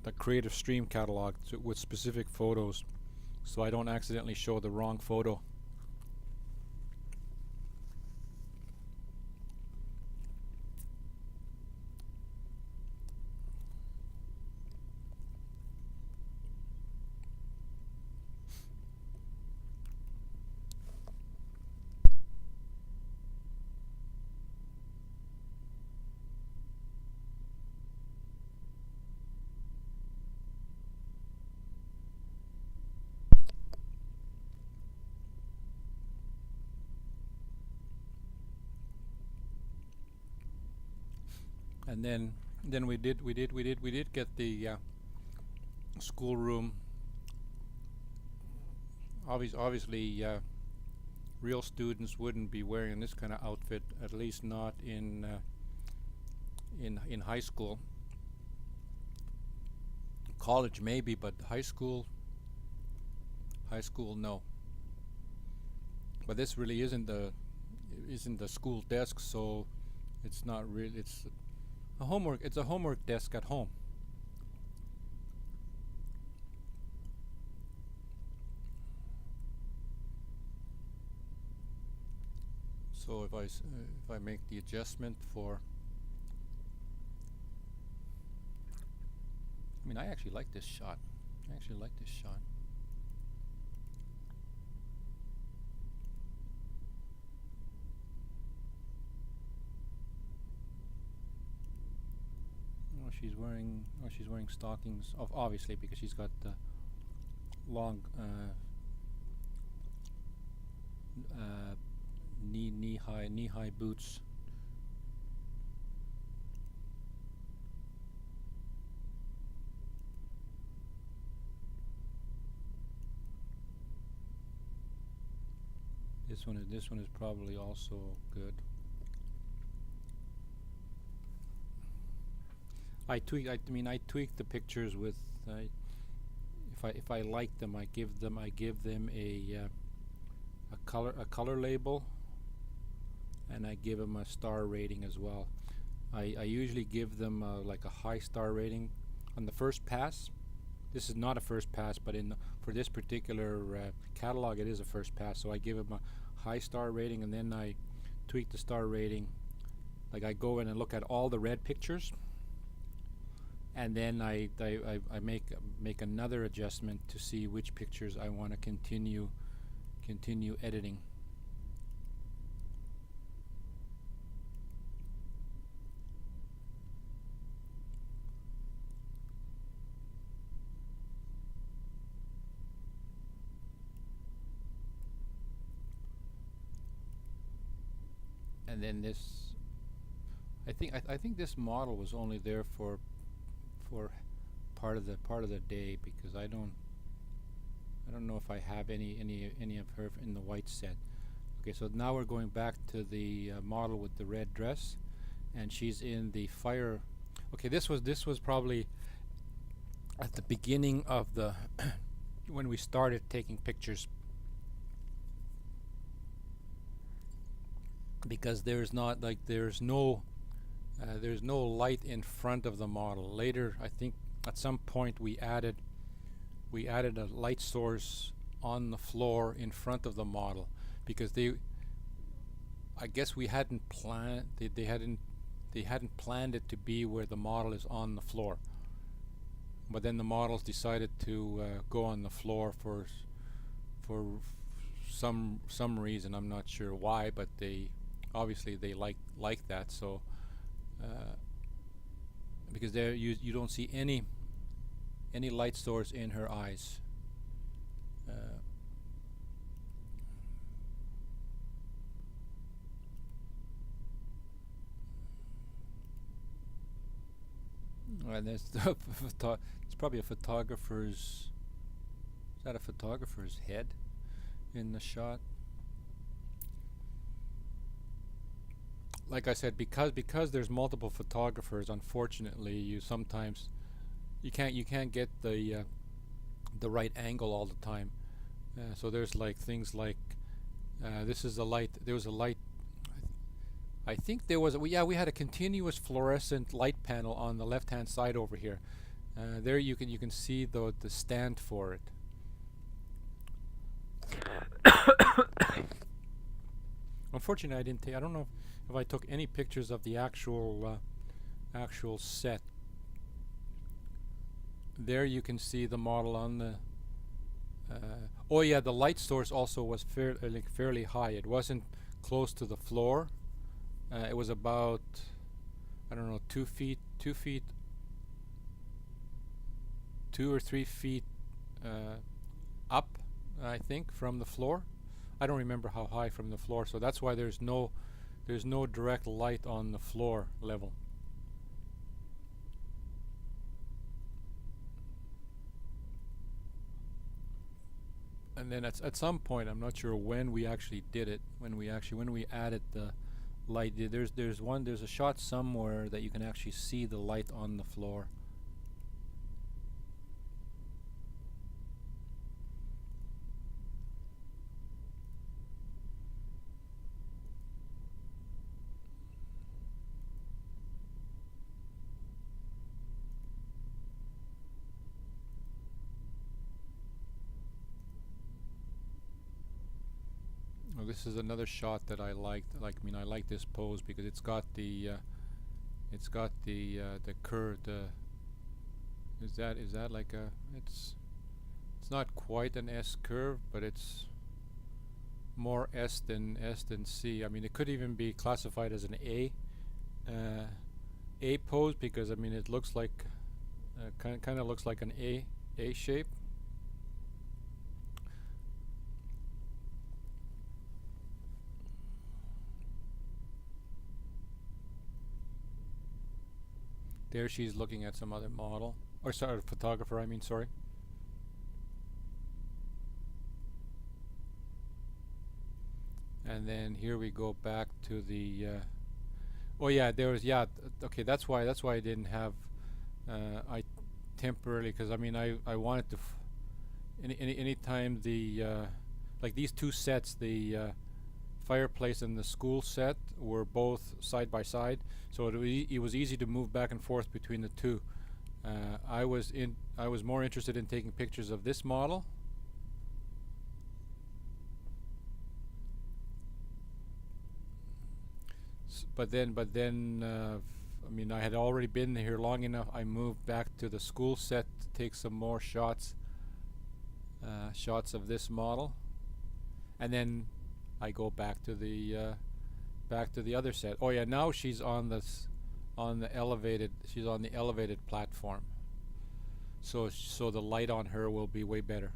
the Creative Stream catalog with specific photos, so I don't accidentally show the wrong photo. And then we did get the schoolroom. Obviously, real students wouldn't be wearing this kind of outfit, at least not in high school. College maybe, but high school no. But this really isn't the school desk, so it's not really. It's a homework desk at home. So if I make the adjustment for I mean, I actually like this shot. I actually like this shot. Oh, she's wearing stockings. Obviously, because she's got the long knee high boots. This one is probably also good. I tweak the pictures with if I like them, I give them a color label, and I give them a star rating as well. I usually give them like a high star rating on the first pass. This is not a first pass, but for this particular catalog, it is a first pass. So I give them a high star rating, and then I tweak the star rating. Like I go in and look at all the red pictures, and then I make another adjustment to see which pictures I want to continue editing. And then this, I think this model was only there for part of the day, because I don't know if I have any of her in the white set. Okay, so now we're going back to the model with the red dress, and she's in the fire. Okay, this was probably at the beginning of the when we started taking pictures, because there's no light in front of the model. Later, I think at some point we added a light source on the floor in front of the model, because I guess we hadn't planned they hadn't planned it to be where the model is on the floor. But then the models decided to go on the floor for some reason. I'm not sure why, but they obviously like that. So because there you don't see any light source in her eyes. And there's it's probably a photographer's. Is that a photographer's head in the shot? Like I said, because there's multiple photographers, unfortunately, you can't get the right angle all the time. So there's like things like this is a light. There was a light. I think there was we had a continuous fluorescent light panel on the left-hand side over here. There you can see the stand for it. Unfortunately, I don't know if I took any pictures of the actual set. There you can see the model on the. Oh yeah, the light source also was fairly high. It wasn't close to the floor. It was about, I don't know, 2 or 3 feet up, I think, from the floor. I don't remember how high from the floor, so that's why there's no direct light on the floor level. And then at some point, I'm not sure when we actually did it, when we added the light. There's a shot somewhere that you can actually see the light on the floor. Oh, this is another shot that I liked. I like this pose because it's got the curve. Is that like a? It's not quite an S curve, but it's more S than C. I mean, it could even be classified as an uh, A pose, because I mean it looks like kind of looks like an A shape. There she's looking at some other model, or sorry, photographer. I mean, sorry. And then here we go back to the. Oh yeah, there was okay, that's why I didn't have. I temporarily, because I mean I wanted to. Any time the like these two sets, the fireplace and the school set were both side by side, so it was easy to move back and forth between the two. I was more interested in taking pictures of this model. But then, I mean, I had already been here long enough. I moved back to the school set to take some more shots of this model, and then I go back to the other set. Oh yeah, now she's on the elevated. She's on the elevated platform. So the light on her will be way better.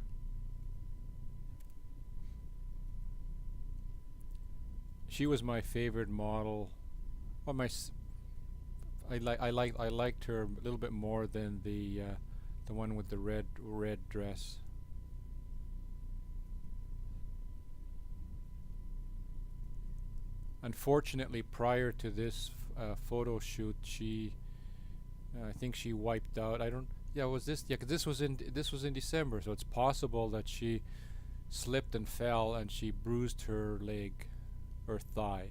She was my favorite model. Well, I liked her a little bit more than the one with the red dress. Unfortunately, prior to this photo shoot, I think she wiped out. I don't. Yeah, was this? Yeah, 'cause this was in December, so it's possible that she slipped and fell and she bruised her leg or thigh,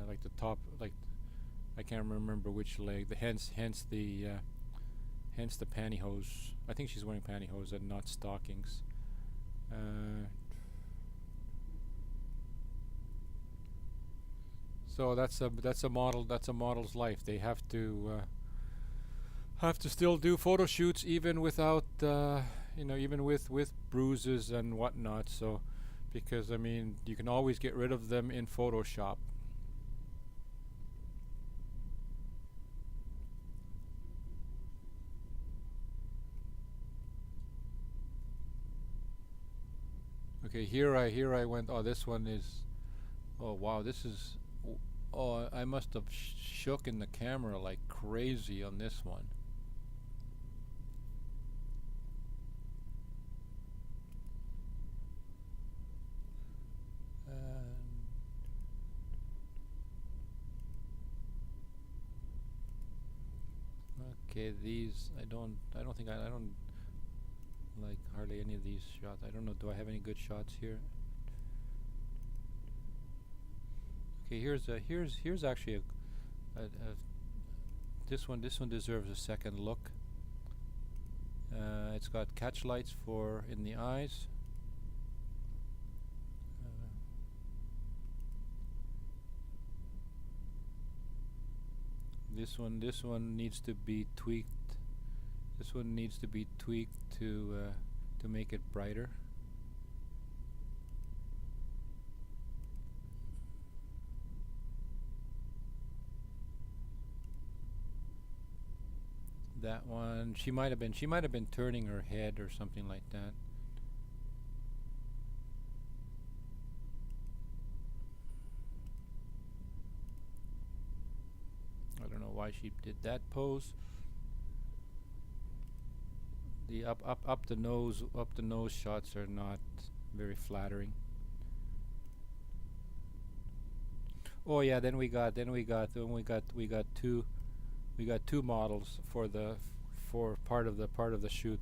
like the top, like I can't remember which leg. Hence the pantyhose. I think she's wearing pantyhose and not stockings. So that's a model's life. They have to still do photo shoots even without even with bruises and whatnot. So because I mean you can always get rid of them in Photoshop. Okay, here I went. Oh, this one is. Oh wow, this is. Oh, I must have shook in the camera like crazy on this one. Okay, these I don't think I don't like hardly any of these shots. I don't know. Do I have any good shots here? Okay, here's actually a this one deserves a second look. It's got catch lights for in the eyes. This one needs to be tweaked. This one needs to be tweaked to make it brighter. That one, she might have been turning her head or something like that. I don't know why she did that pose. The up the nose shots are not very flattering. Oh yeah, then we got two models for part of the shoot.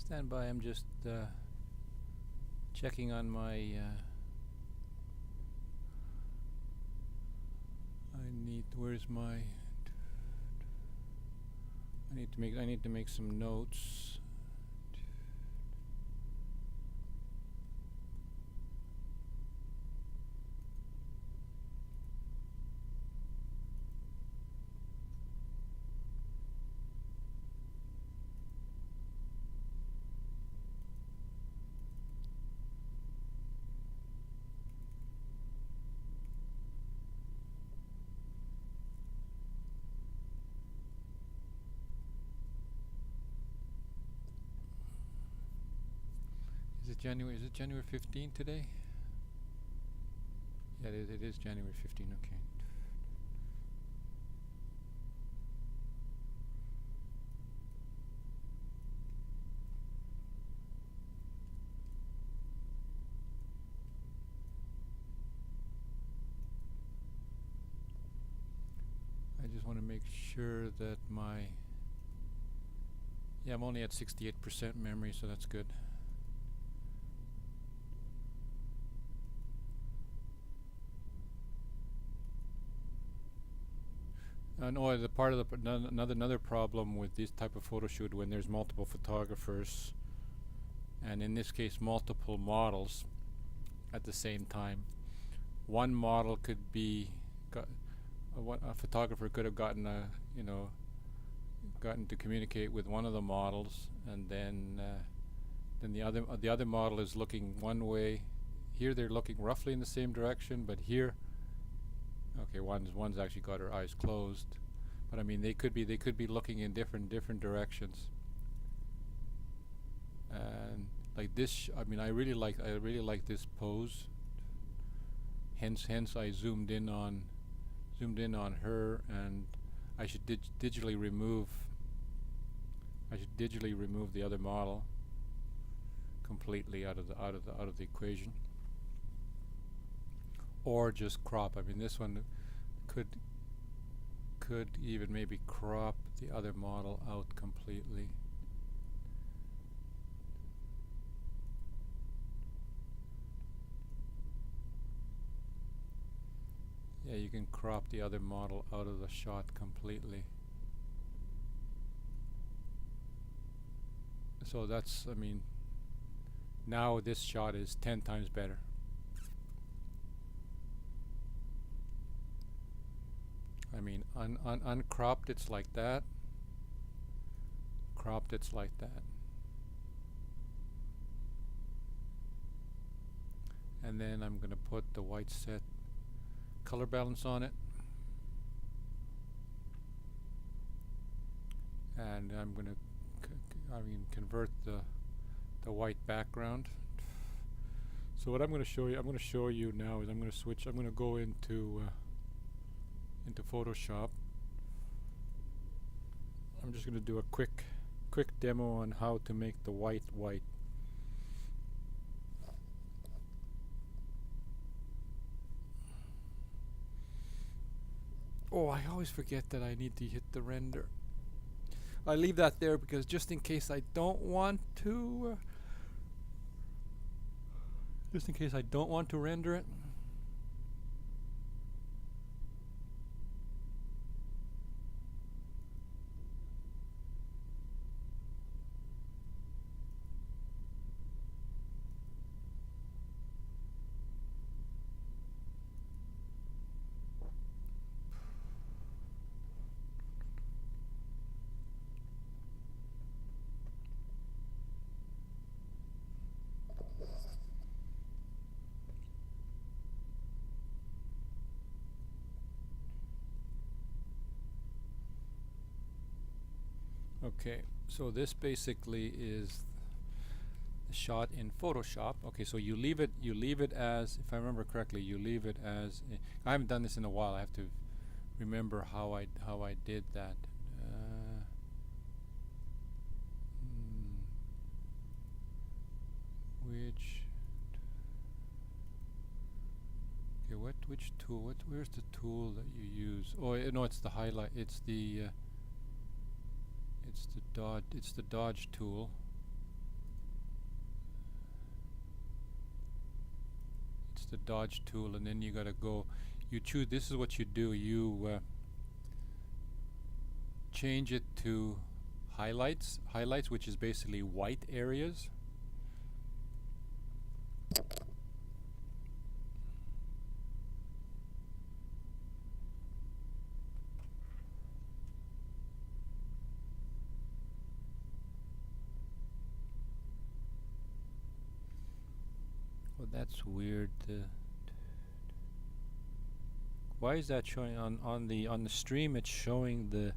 Stand by, I'm just checking on my where's my I need to make some notes. Is it January 15 today? Yeah, it is January 15, okay. I just want to make sure that I'm only at 68% memory, so that's good. No, the part of another problem with this type of photo shoot, when there's multiple photographers, and in this case multiple models at the same time, one model could be a photographer could have gotten to communicate with one of the models, and then the other model is looking one way. Here they're looking roughly in the same direction, but here, okay, one's actually got her eyes closed, but I mean they could be looking in different directions. And like this, I mean I really like this pose. Hence I zoomed in on her, and I should digitally remove the other model completely out of the equation, or just crop. I mean this one could even maybe crop the other model out completely. Yeah, you can crop the other model out of the shot completely. So that's, I mean, now this shot is 10 times better. I mean, uncropped it's like that. Cropped it's like that. And then I'm going to put the white set color balance on it, and I'm going to convert the white background. So what I'm going to show you now is I'm going to go into Photoshop. I'm just going to do a quick demo on how to make the white. Oh, I always forget that I need to hit the render. I leave that there because just in case I don't want to render it. Okay, so this basically is the shot in Photoshop. Okay, so you leave it as, if I remember correctly, you leave it as I haven't done this in a while. I have to remember how I did that. Which tool? Where's the tool that you use? Oh no, it's the highlight. It's the dodge tool. It's the dodge tool, and then you gotta go. You choose. This is what you do. You change it to highlights. Highlights, which is basically white areas. Well, that's weird. Why is that showing on the stream? It's showing the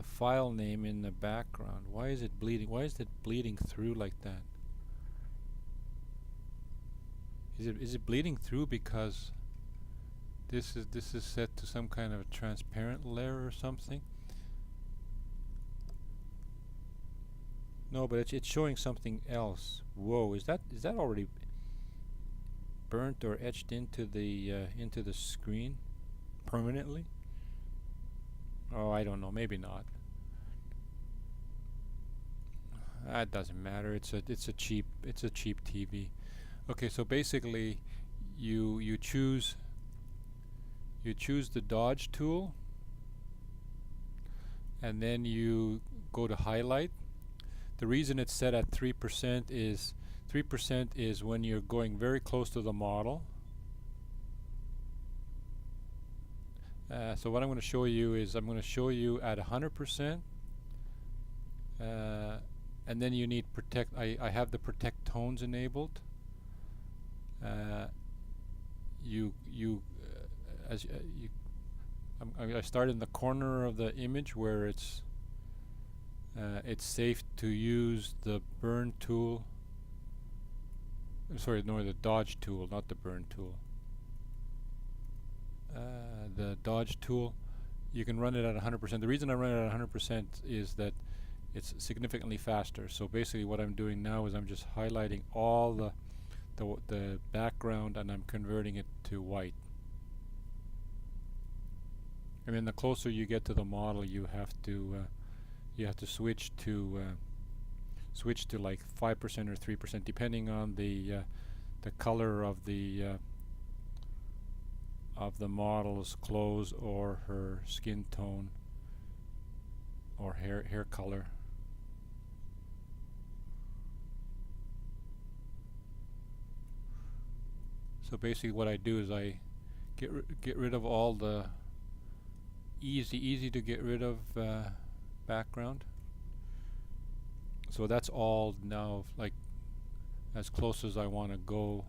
file name in the background. Why is it bleeding? Why is it bleeding through like that? Is it bleeding through because this is set to some kind of a transparent layer or something? No, but it's showing something else. Whoa, is that already burnt or etched into the screen permanently? Oh, I don't know. Maybe not. That doesn't matter. It's a cheap TV. Okay, so basically, you choose the dodge tool, and then you go to highlight. The reason it's set at 3% is 3% is when you're going very close to the model. So what I'm going to show you is I'm going to show you at 100%, and then you need protect. I have the protect tones enabled. I start in the corner of the image where it's safe to use the burn tool. Sorry, no, the dodge tool, not the burn tool. The dodge tool, you can run it at 100%. The reason I run it at 100% is that it's significantly faster. So basically what I'm doing now is I'm just highlighting all the background, and I'm converting it to white. And then the closer you get to the model, you have to switch to like 5% or 3%, depending on the color of the model's clothes or her skin tone or hair color. So basically what I do is I get rid of all the easy to get rid of background. So that's all now, like as close as I want to go.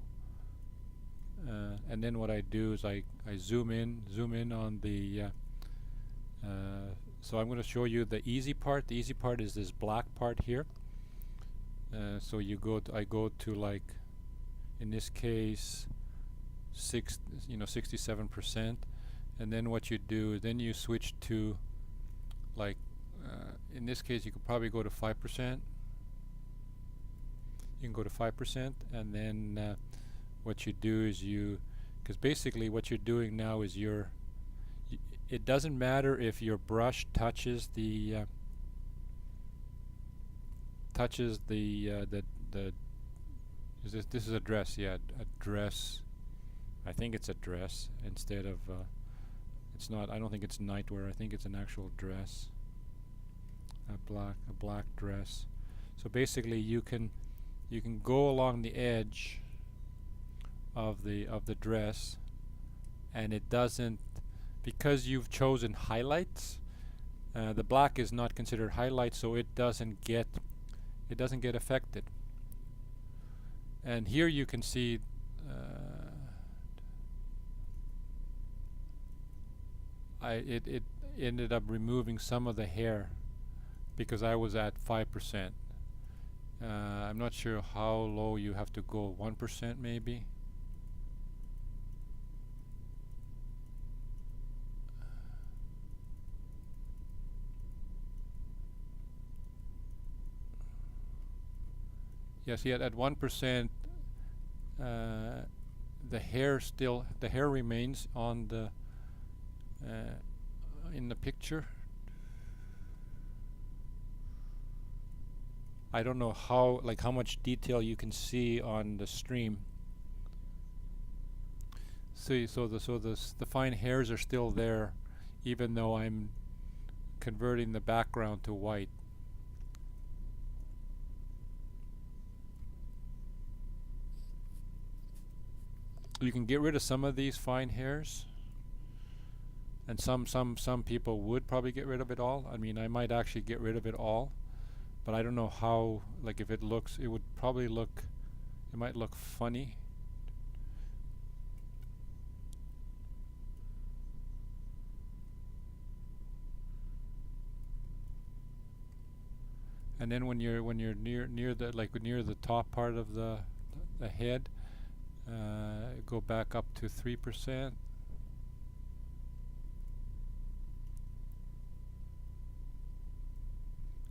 And then what I do is I zoom in on the so I'm going to show you the easy part. The easy part is this black part here. So I go to, like, in this case 67%, and then what you do is then you switch to, like, in this case you could probably go to 5%. You can go to 5%, and then what you do is because basically what you're doing now is it doesn't matter if your brush touches the this is a dress, yeah, a dress. I think it's a dress instead of it's not. I don't think it's nightwear. I think it's an actual dress. A black dress. So basically you can go along the edge of the dress, and it doesn't, because you've chosen highlights. The black is not considered highlight, so it doesn't get affected. And here you can see it ended up removing some of the hair because I was at 5%. I'm not sure how low you have to go. 1% maybe. Yes, yet at 1%, the hair remains on the in the picture. I don't know how much detail you can see on the stream. see, the fine hairs are still there, even though I'm converting the background to white. You can get rid of some of these fine hairs, and some people would probably get rid of it all. I mean, I might actually get rid of it all, but I don't know how. Like, if it looks, it would probably look, it might look funny. And then when you're near the top part of the head, go back up to 3%.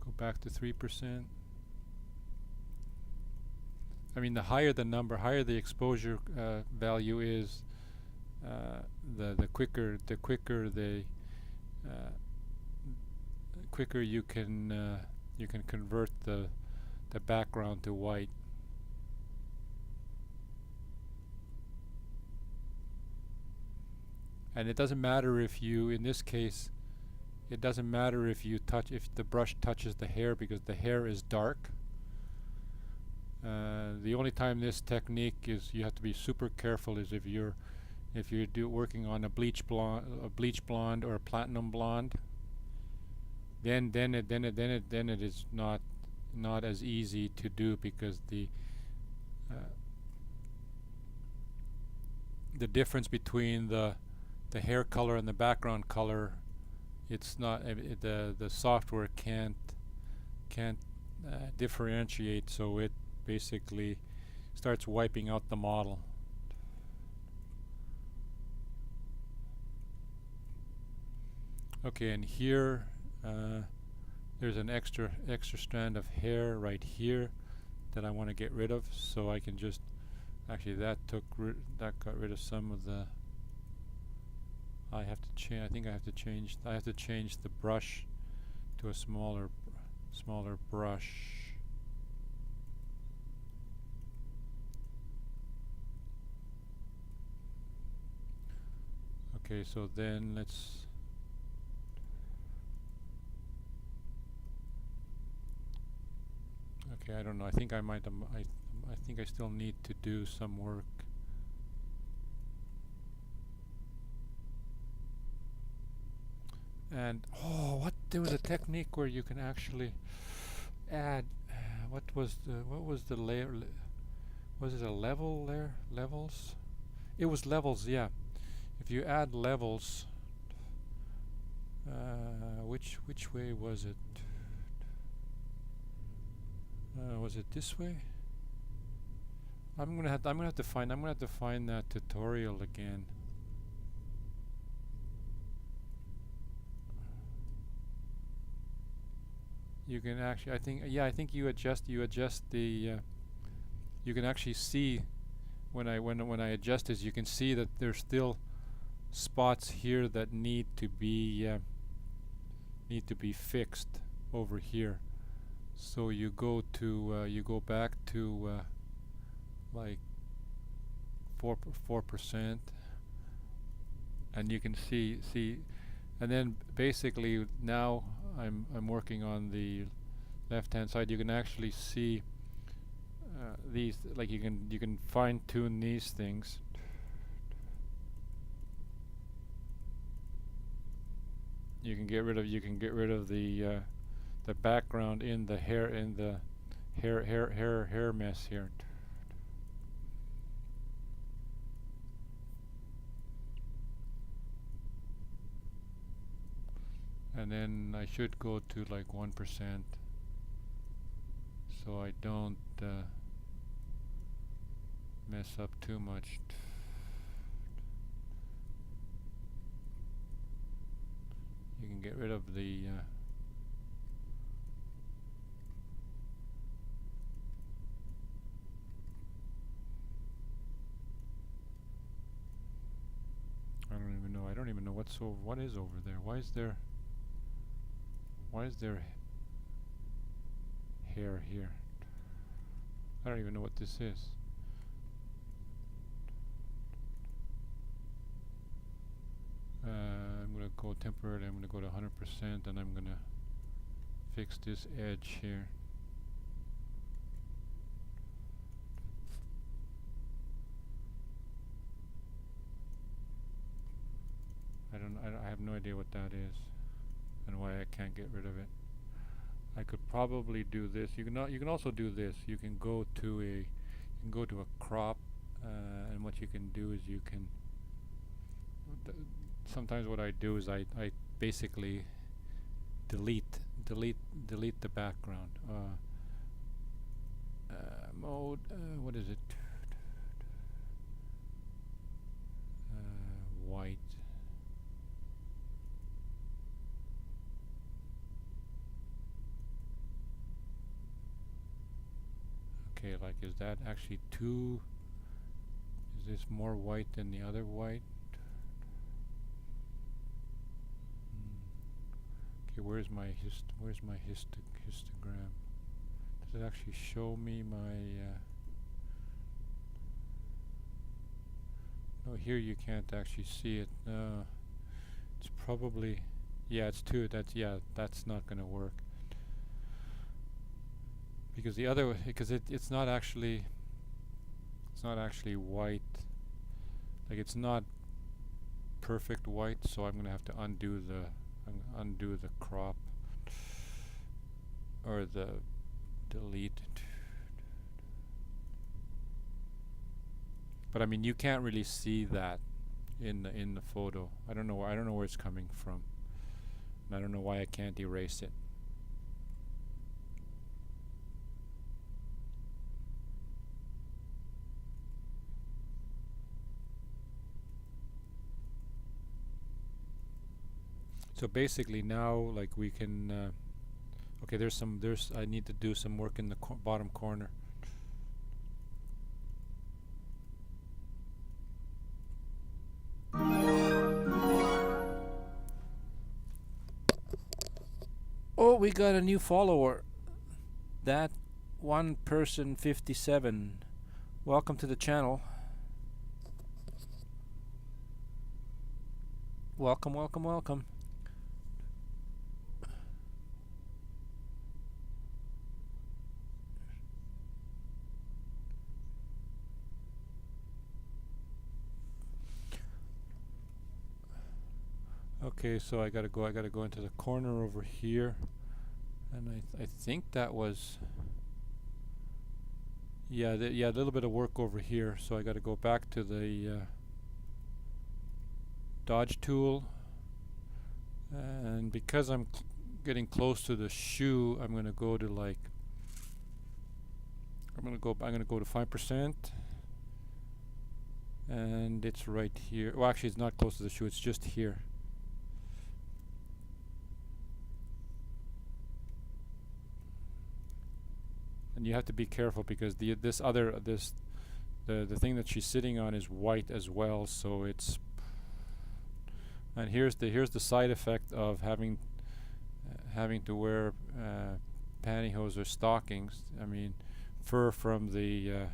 Go back to 3%. I mean, the higher the number, higher the exposure value is, the quicker you can convert the background to white. And it doesn't matter if you, in this case, it doesn't matter if the brush touches the hair, because the hair is dark. The only time this technique is, you have to be super careful, is if you're working on a bleach blonde or a platinum blonde. Then it is not as easy to do, because the difference between the hair color and the background color, it's not, the software can't differentiate, so it basically starts wiping out the model. Okay, and here there's an extra strand of hair right here that I want to get rid of, so I can just, actually that got rid of some of the, I think I have to change the brush to a smaller brush. Okay, so then let's, okay, I don't know, I think I might, I think I still need to do some work. And there was a technique where you can actually add, what was the layer, was it a level there? Levels? It was levels, yeah. If you add levels, which way was it? Was it this way? I'm gonna have to find that tutorial again. You can actually, I think you adjust the, you can actually see when I adjust this, you can see that there's still spots here that need to be fixed over here. So you go back to like 4%, and you can see, and then basically now I'm working on the left hand side. You can actually see these, like you can fine tune these things. You can get rid of the background in the hair hair mess here. And then I should go to like 1%, so I don't mess up too much. You can get rid of the I don't even know what is over there. Why is there hair here? I don't even know what this is. I'm going to go temporary, I'm going to go to 100%, and I'm going to fix this edge here. I have no idea what that is and why I can't get rid of it. I could probably do this. You can also do this. You can go to a crop, and what you can do is you can sometimes what I do is I basically delete the background. Mode, what is it? White. Okay, like, is that actually too? Is this more white than the other white? Okay, where's my histogram? Does it actually show me my? No, here you can't actually see it. It's probably, yeah, it's two. That's not gonna work. Because the other, because it's not actually white. Like, it's not perfect white, so I'm gonna have to undo the crop or the delete. But I mean, you can't really see that in the photo. I don't know where it's coming from. And I don't know why I can't erase it. So basically now, like, we can okay, I need to do some work in the bottom corner. Oh, we got a new follower. That one person 57. Welcome to the channel. Welcome, welcome, welcome. Okay, so I gotta go into the corner over here, and I think that was, yeah, a little bit of work over here. So I gotta go back to the dodge tool, and because I'm getting close to the shoe, I'm gonna go to like, I'm gonna go to 5%, and it's right here. Well, actually, it's not close to the shoe. It's just here. And you have to be careful because the thing that she's sitting on is white as well, so it's, and here's the side effect of having to wear pantyhose or stockings. I mean, fur from the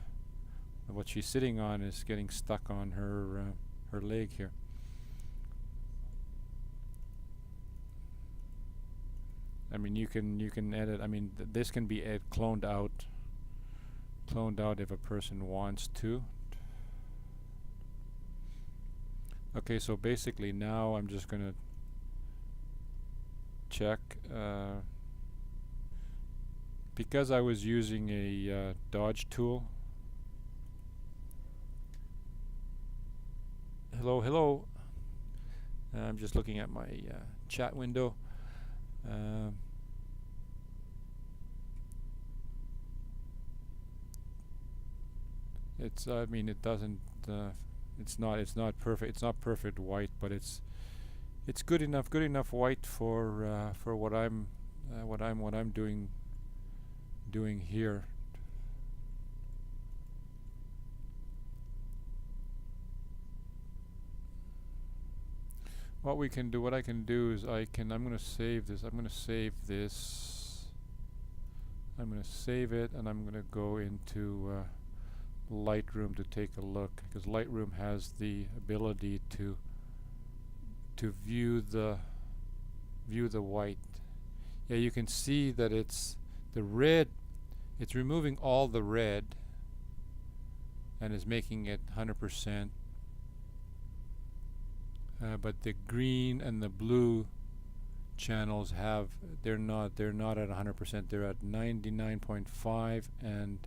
what she's sitting on is getting stuck on her leg here. I mean, you can edit. I mean, this can be cloned out if a person wants to. Okay, so basically now I'm just gonna check, because I was using a dodge tool. Hello. I'm just looking at my chat window. It's I mean, it doesn't it's not perfect. It's not perfect white, but it's good enough white for what I'm doing here. What I can do is I'm gonna save this. I'm gonna save it, and I'm gonna go into Lightroom to take a look, because Lightroom has the ability to to view the white. Yeah, you can see that it's the red. It's removing all the red and is making it 100%. But the green and the blue channels they're not at 100%. They're at 99.5 and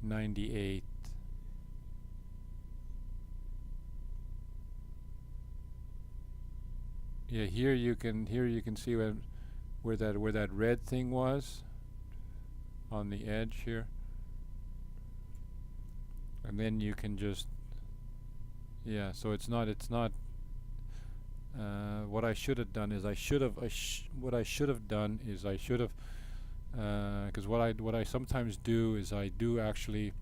98. Yeah, here you can see where that red thing was on the edge here, and then you can just, yeah, so it's not what I should have done is I should have because what I sometimes do is I do actually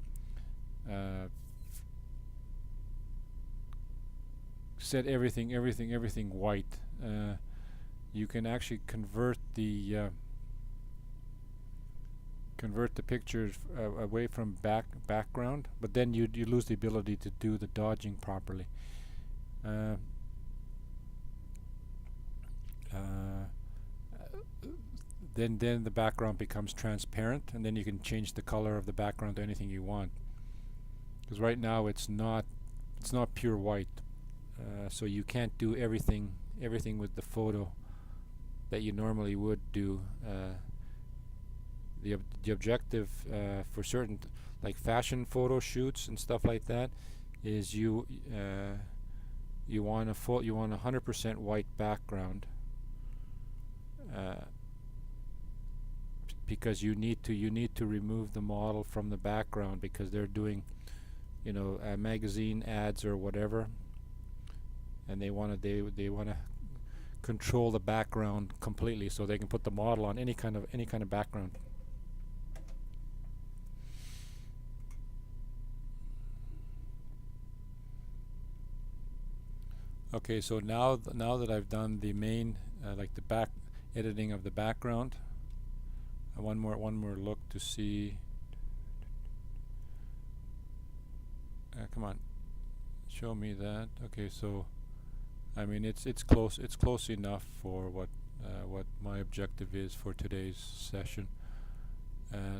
set everything white. You can actually convert the pictures away from background, but then you lose the ability to do the dodging properly. Then the background becomes transparent, and then you can change the color of the background to anything you want. Because right now it's not pure white, so you can't do everything with the photo that you normally would do. The objective for certain like fashion photo shoots and stuff like that is you want a 100% white background, because you need to remove the model from the background because they're doing magazine ads or whatever, and they want to control the background completely so they can put the model on any kind of background. Okay, so now that I've done the main like the back editing of the background, one more look to see. Come on, show me that. Okay, so I mean it's close enough for what my objective is for today's session.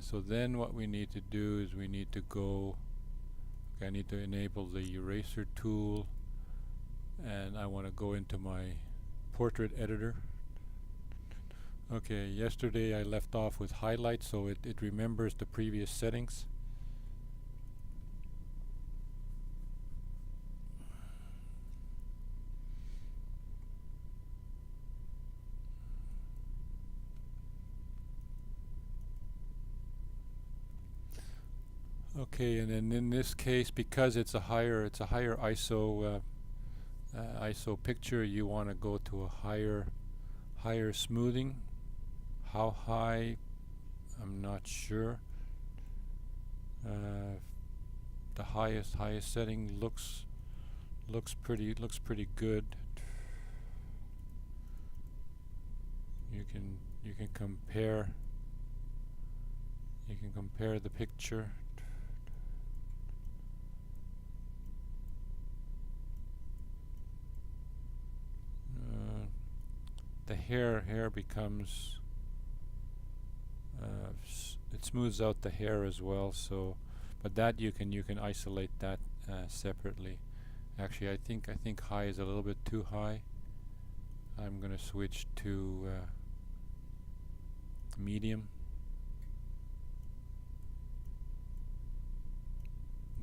So then what we need to do is we need to go. Okay, I need to enable the eraser tool, and I want to go into my portrait editor. Okay, yesterday I left off with highlights, so it remembers the previous settings. Okay, and then in this case, because it's a higher ISO ISO picture, you want to go to a higher smoothing. How high? I'm not sure. The highest setting looks pretty good. You can compare the picture. The hair becomes it smooths out the hair as well, so but that you can isolate that separately. Actually, I think high is a little bit too high. I'm gonna switch to medium.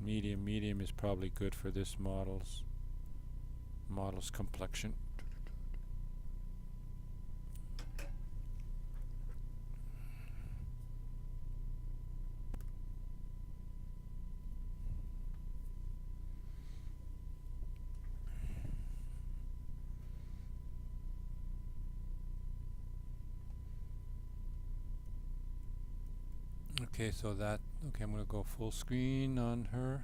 Medium is probably good for this model's complexion. Okay, so I'm going to go full screen on her.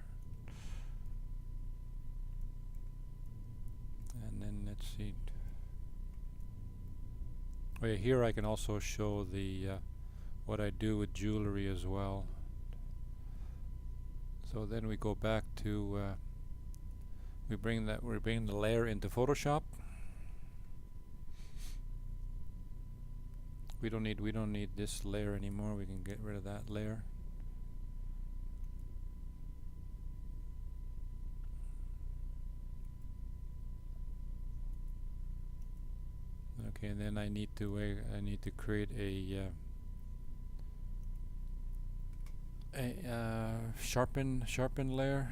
And then let's see. Oh yeah, here I can also show the what I do with jewelry as well. So then we go back to we bring the layer into Photoshop. we don't need this layer anymore. We can get rid of that layer. Okay, and then I need to create a sharpen layer.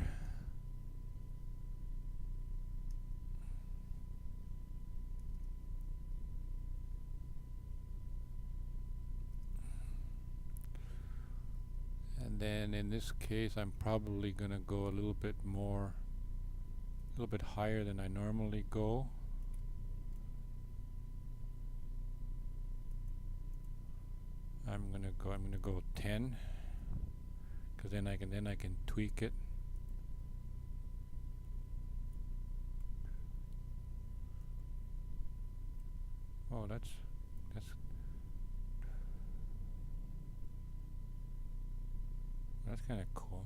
And then in this case, I'm probably gonna go a little bit higher than I normally go. I'm gonna go 10, because then I can tweak it. Oh, that's kind of cool.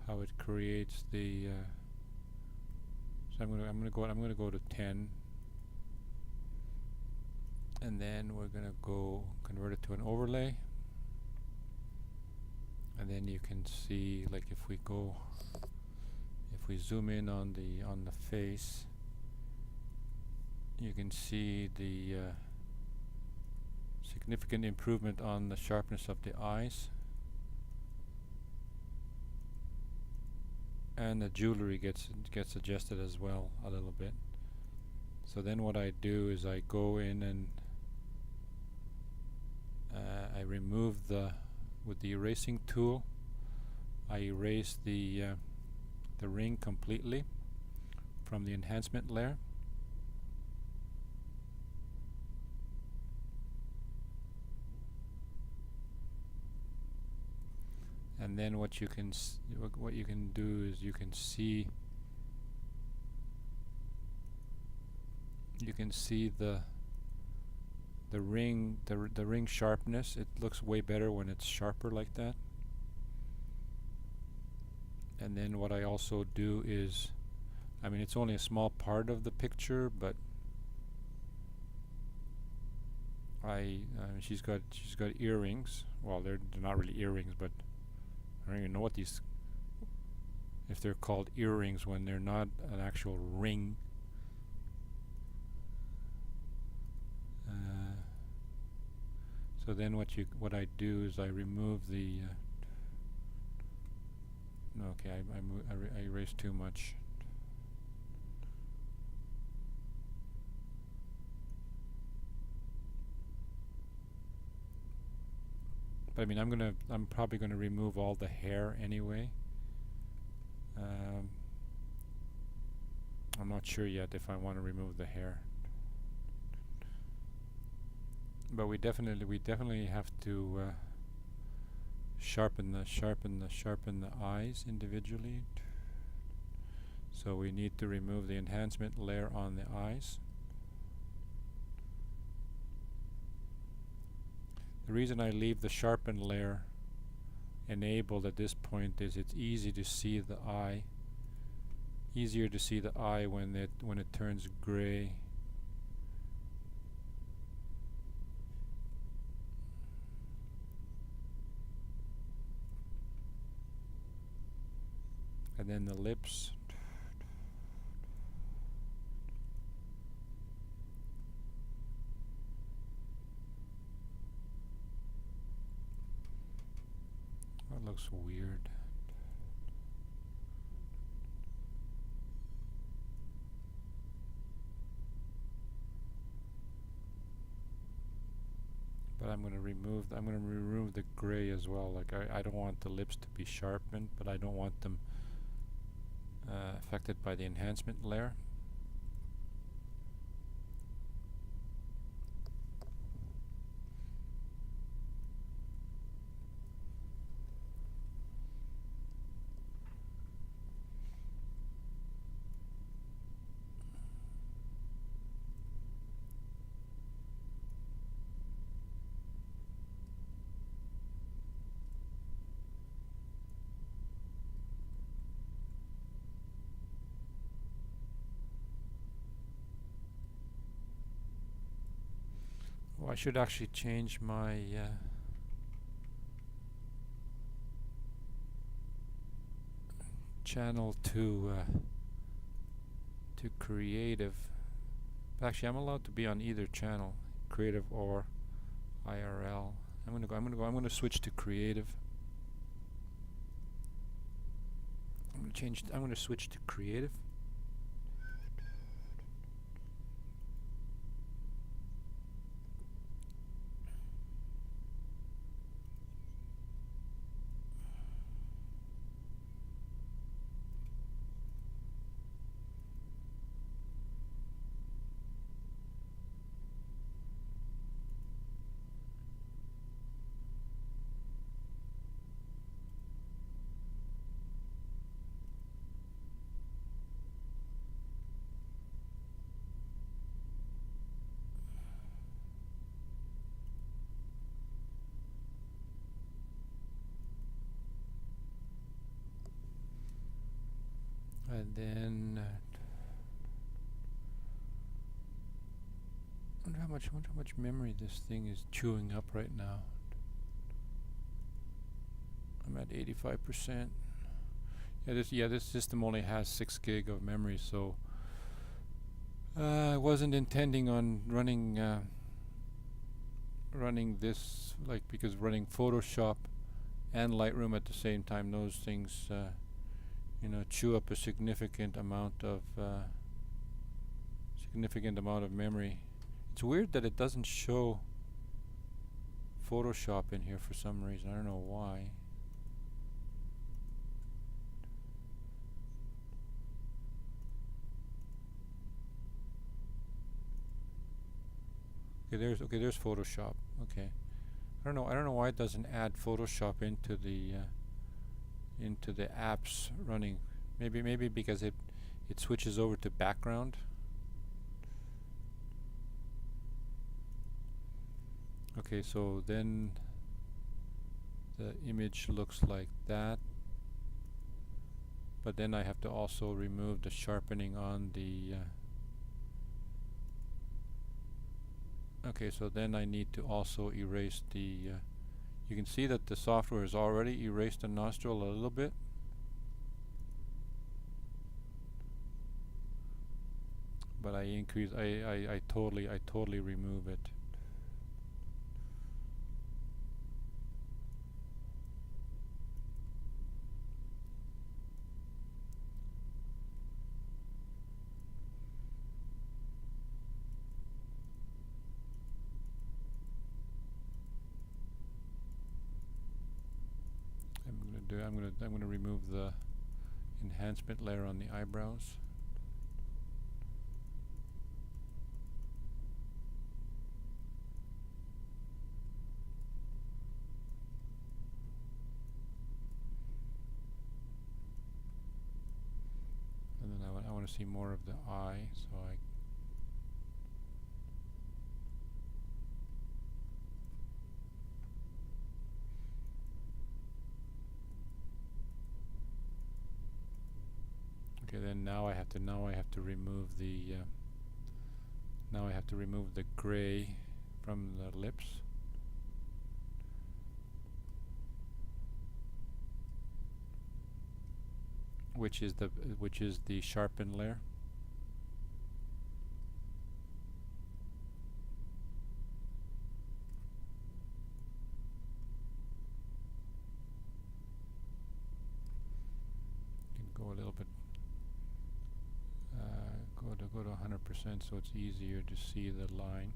How it creates the. So I'm gonna go to 10. And then we're gonna go convert it to an overlay, and then you can see, like, if we zoom in on the face, you can see the significant improvement on the sharpness of the eyes, and the jewelry gets adjusted as well a little bit. So then what I do is I go in and I remove with the erasing tool, I erase the ring completely from the enhancement layer. And then what you can do is you can see the ring sharpness. It looks way better when it's sharper like that. And then what I also do is, I mean, it's only a small part of the picture, but she's got earrings. Well, they're not really earrings, but I don't even know if they're called earrings when they're not an actual ring. So then what I do is I remove the okay, I erased too much. But I mean, I'm probably gonna remove all the hair anyway. I'm not sure yet if I want to remove the hair. But we definitely have to sharpen the eyes individually. So we need to remove the enhancement layer on the eyes. The reason I leave the sharpen layer enabled at this point is it's easy to see the eye. Easier to see the eye when it turns gray. And then the lips. That looks weird. But I'm going to remove the gray as well. Like I don't want the lips to be sharpened, but I don't want them affected by the enhancement layer. Oh, I should actually change my channel to creative. But actually, I'm allowed to be on either channel, creative or IRL. I'm gonna switch to creative. I'm gonna switch to creative. And then wonder how much memory this thing is chewing up right now. I'm at 85%. This system only has 6 gig of memory, so I wasn't intending on running this, because running Photoshop and Lightroom at the same time, those things chew up a significant amount of memory. It's weird that it doesn't show Photoshop in here for some reason. I don't know why. There's Photoshop. Okay. I don't know why it doesn't add Photoshop into the apps running. Maybe because it switches over to background. Okay, so then the image looks like that. But then I have to also remove the sharpening on the okay, so then I need to also erase the you can see that the software has already erased the nostril a little bit. But I totally remove it. I'm gonna remove the enhancement layer on the eyebrows. And then I want to see more of the eye, so okay, then now I have to remove the gray from the lips. Which is the sharpen layer. You can go a little bit go to 100% so it's easier to see the line.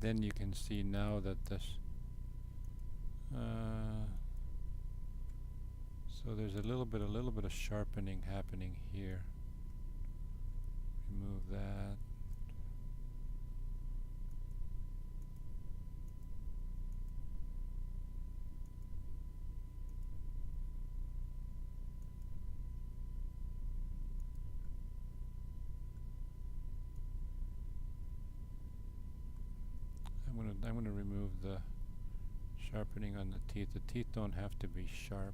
Then you can see now that this So there's a little bit of sharpening happening here. Remove that. I'm gonna remove the sharpening on the teeth. The teeth don't have to be sharp.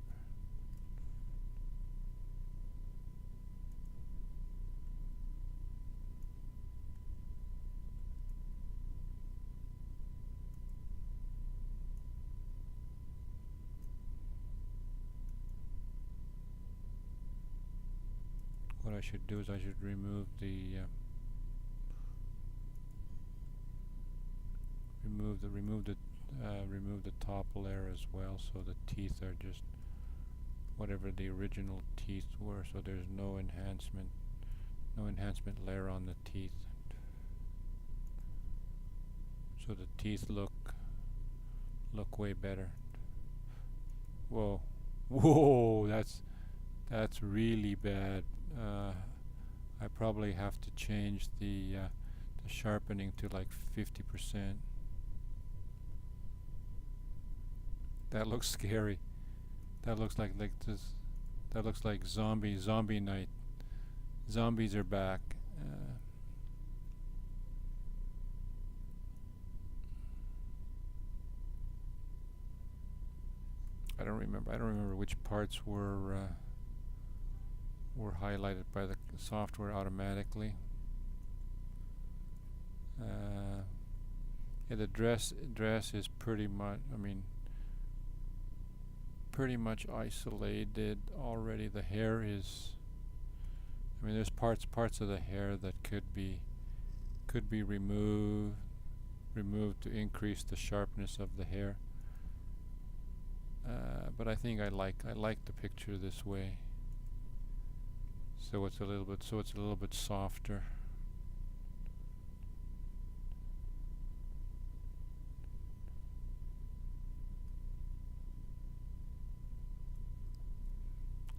What I should do is I should remove the remove the top layer as well, so the teeth are just whatever the original teeth were, so there's no enhancement layer on the teeth, so the teeth look way better. Whoa, that's really bad. I probably have to change the sharpening to like 50%. That looks scary. That looks like this. That looks like zombie night. Zombies are back. I don't remember which parts were highlighted by the software automatically. Yeah, the dress is pretty much. Pretty much isolated already. The hair is. There's parts of the hair that could be removed to increase the sharpness of the hair. But I think I like the picture this way. So it's a little bit softer.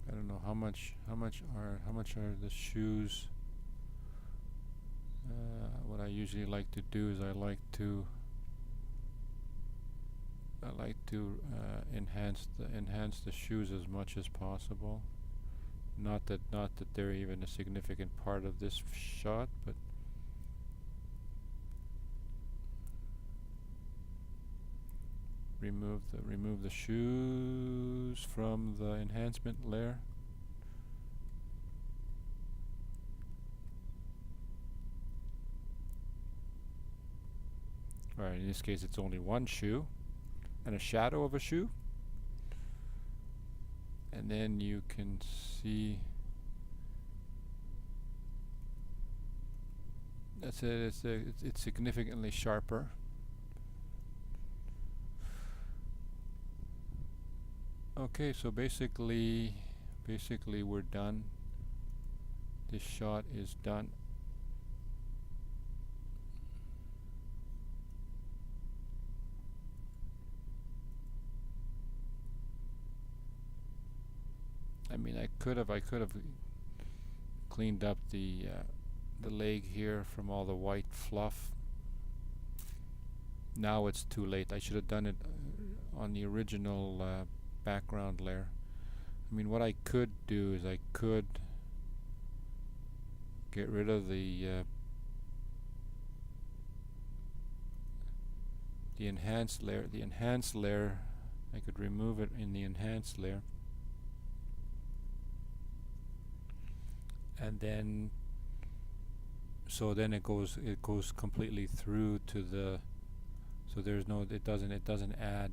I don't know how much are the shoes. What I usually like to do is I like to enhance the shoes as much as possible. Not that they're even a significant part of this shot, but remove the shoes from the enhancement layer. Alright, in this case it's only one shoe and a shadow of a shoe, and then you can see that's it. It's significantly sharper. Okay, so basically we're done. This shot is done. I could have cleaned up the leg here from all the white fluff. Now it's too late. I should have done it on the original background layer. What I could do is I could get rid of the enhanced layer. The enhanced layer, I could remove it in the enhanced layer, and then it goes completely through to the, so there's no, it doesn't add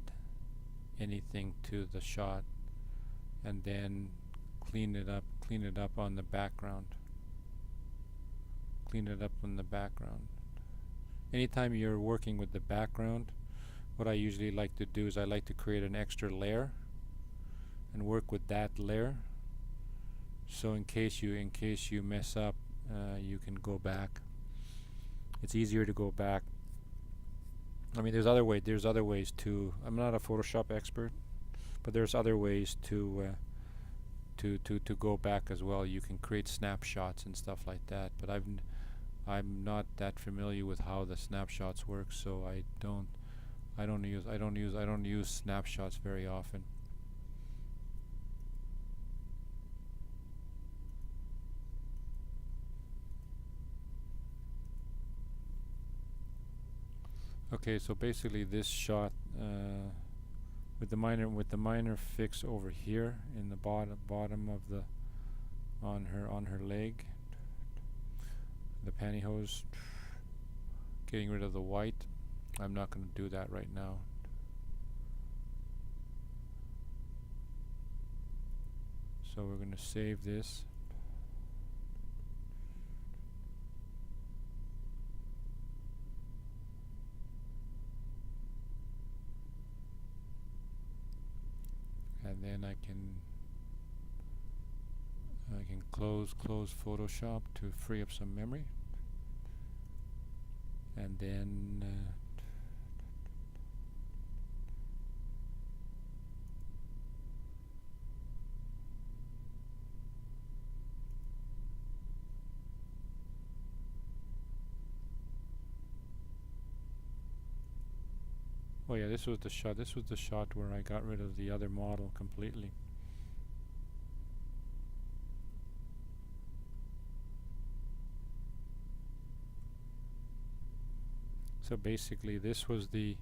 anything to the shot, and then clean it up on the background. Anytime you're working with the background, what I usually like to do is I like to create an extra layer and work with that layer, so in case you mess up, you can go back. It's easier to go back. There's other ways to. I'm not a Photoshop expert, but there's other ways to to go back as well. You can create snapshots and stuff like that, but I'm not that familiar with how the snapshots work, so I don't use snapshots very often. Okay, so basically this shot with the minor fix over here in the bottom of the on her leg, the pantyhose, getting rid of the white. I'm not going to do that right now. So we're going to save this. And then I can close Photoshop to free up some memory, and then oh yeah, this was the shot where I got rid of the other model completely. So basically this was the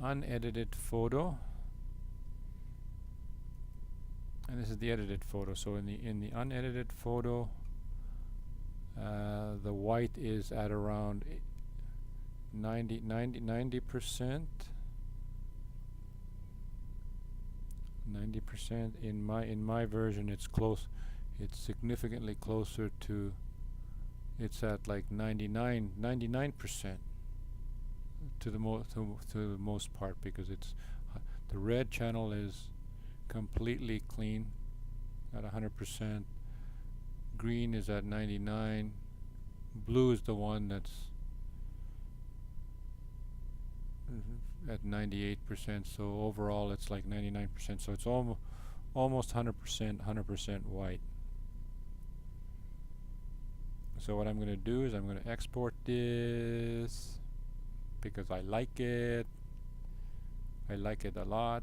unedited photo, and this is the edited photo. So in the unedited photo, the white is at around 90%. 90%. In my version, it's close. It's significantly closer to. It's at like 99% to the most part, because it's the red channel is completely clean at 100%. Green is at 99. Blue is the one that's at 98%. So overall, it's like 99%. So it's almost 100% white. So what I'm going to do is I'm going to export this because I like it. I like it a lot.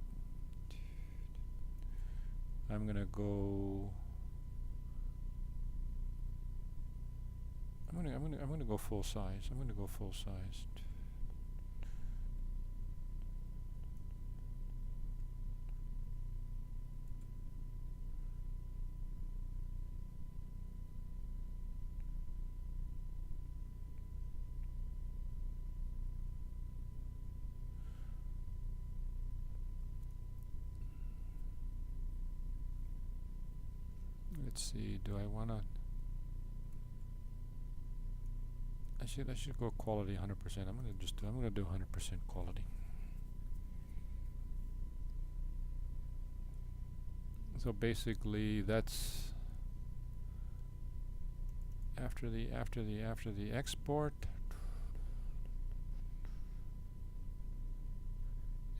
I'm going to go. I'm going to go full size. I'm going to go full size. Let's see. Do I want to? I should go quality 100%. I'm going to do 100% quality. So basically that's after the export,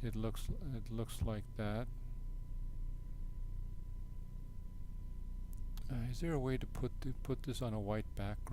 it looks like that. Is there a way to put this on a white background?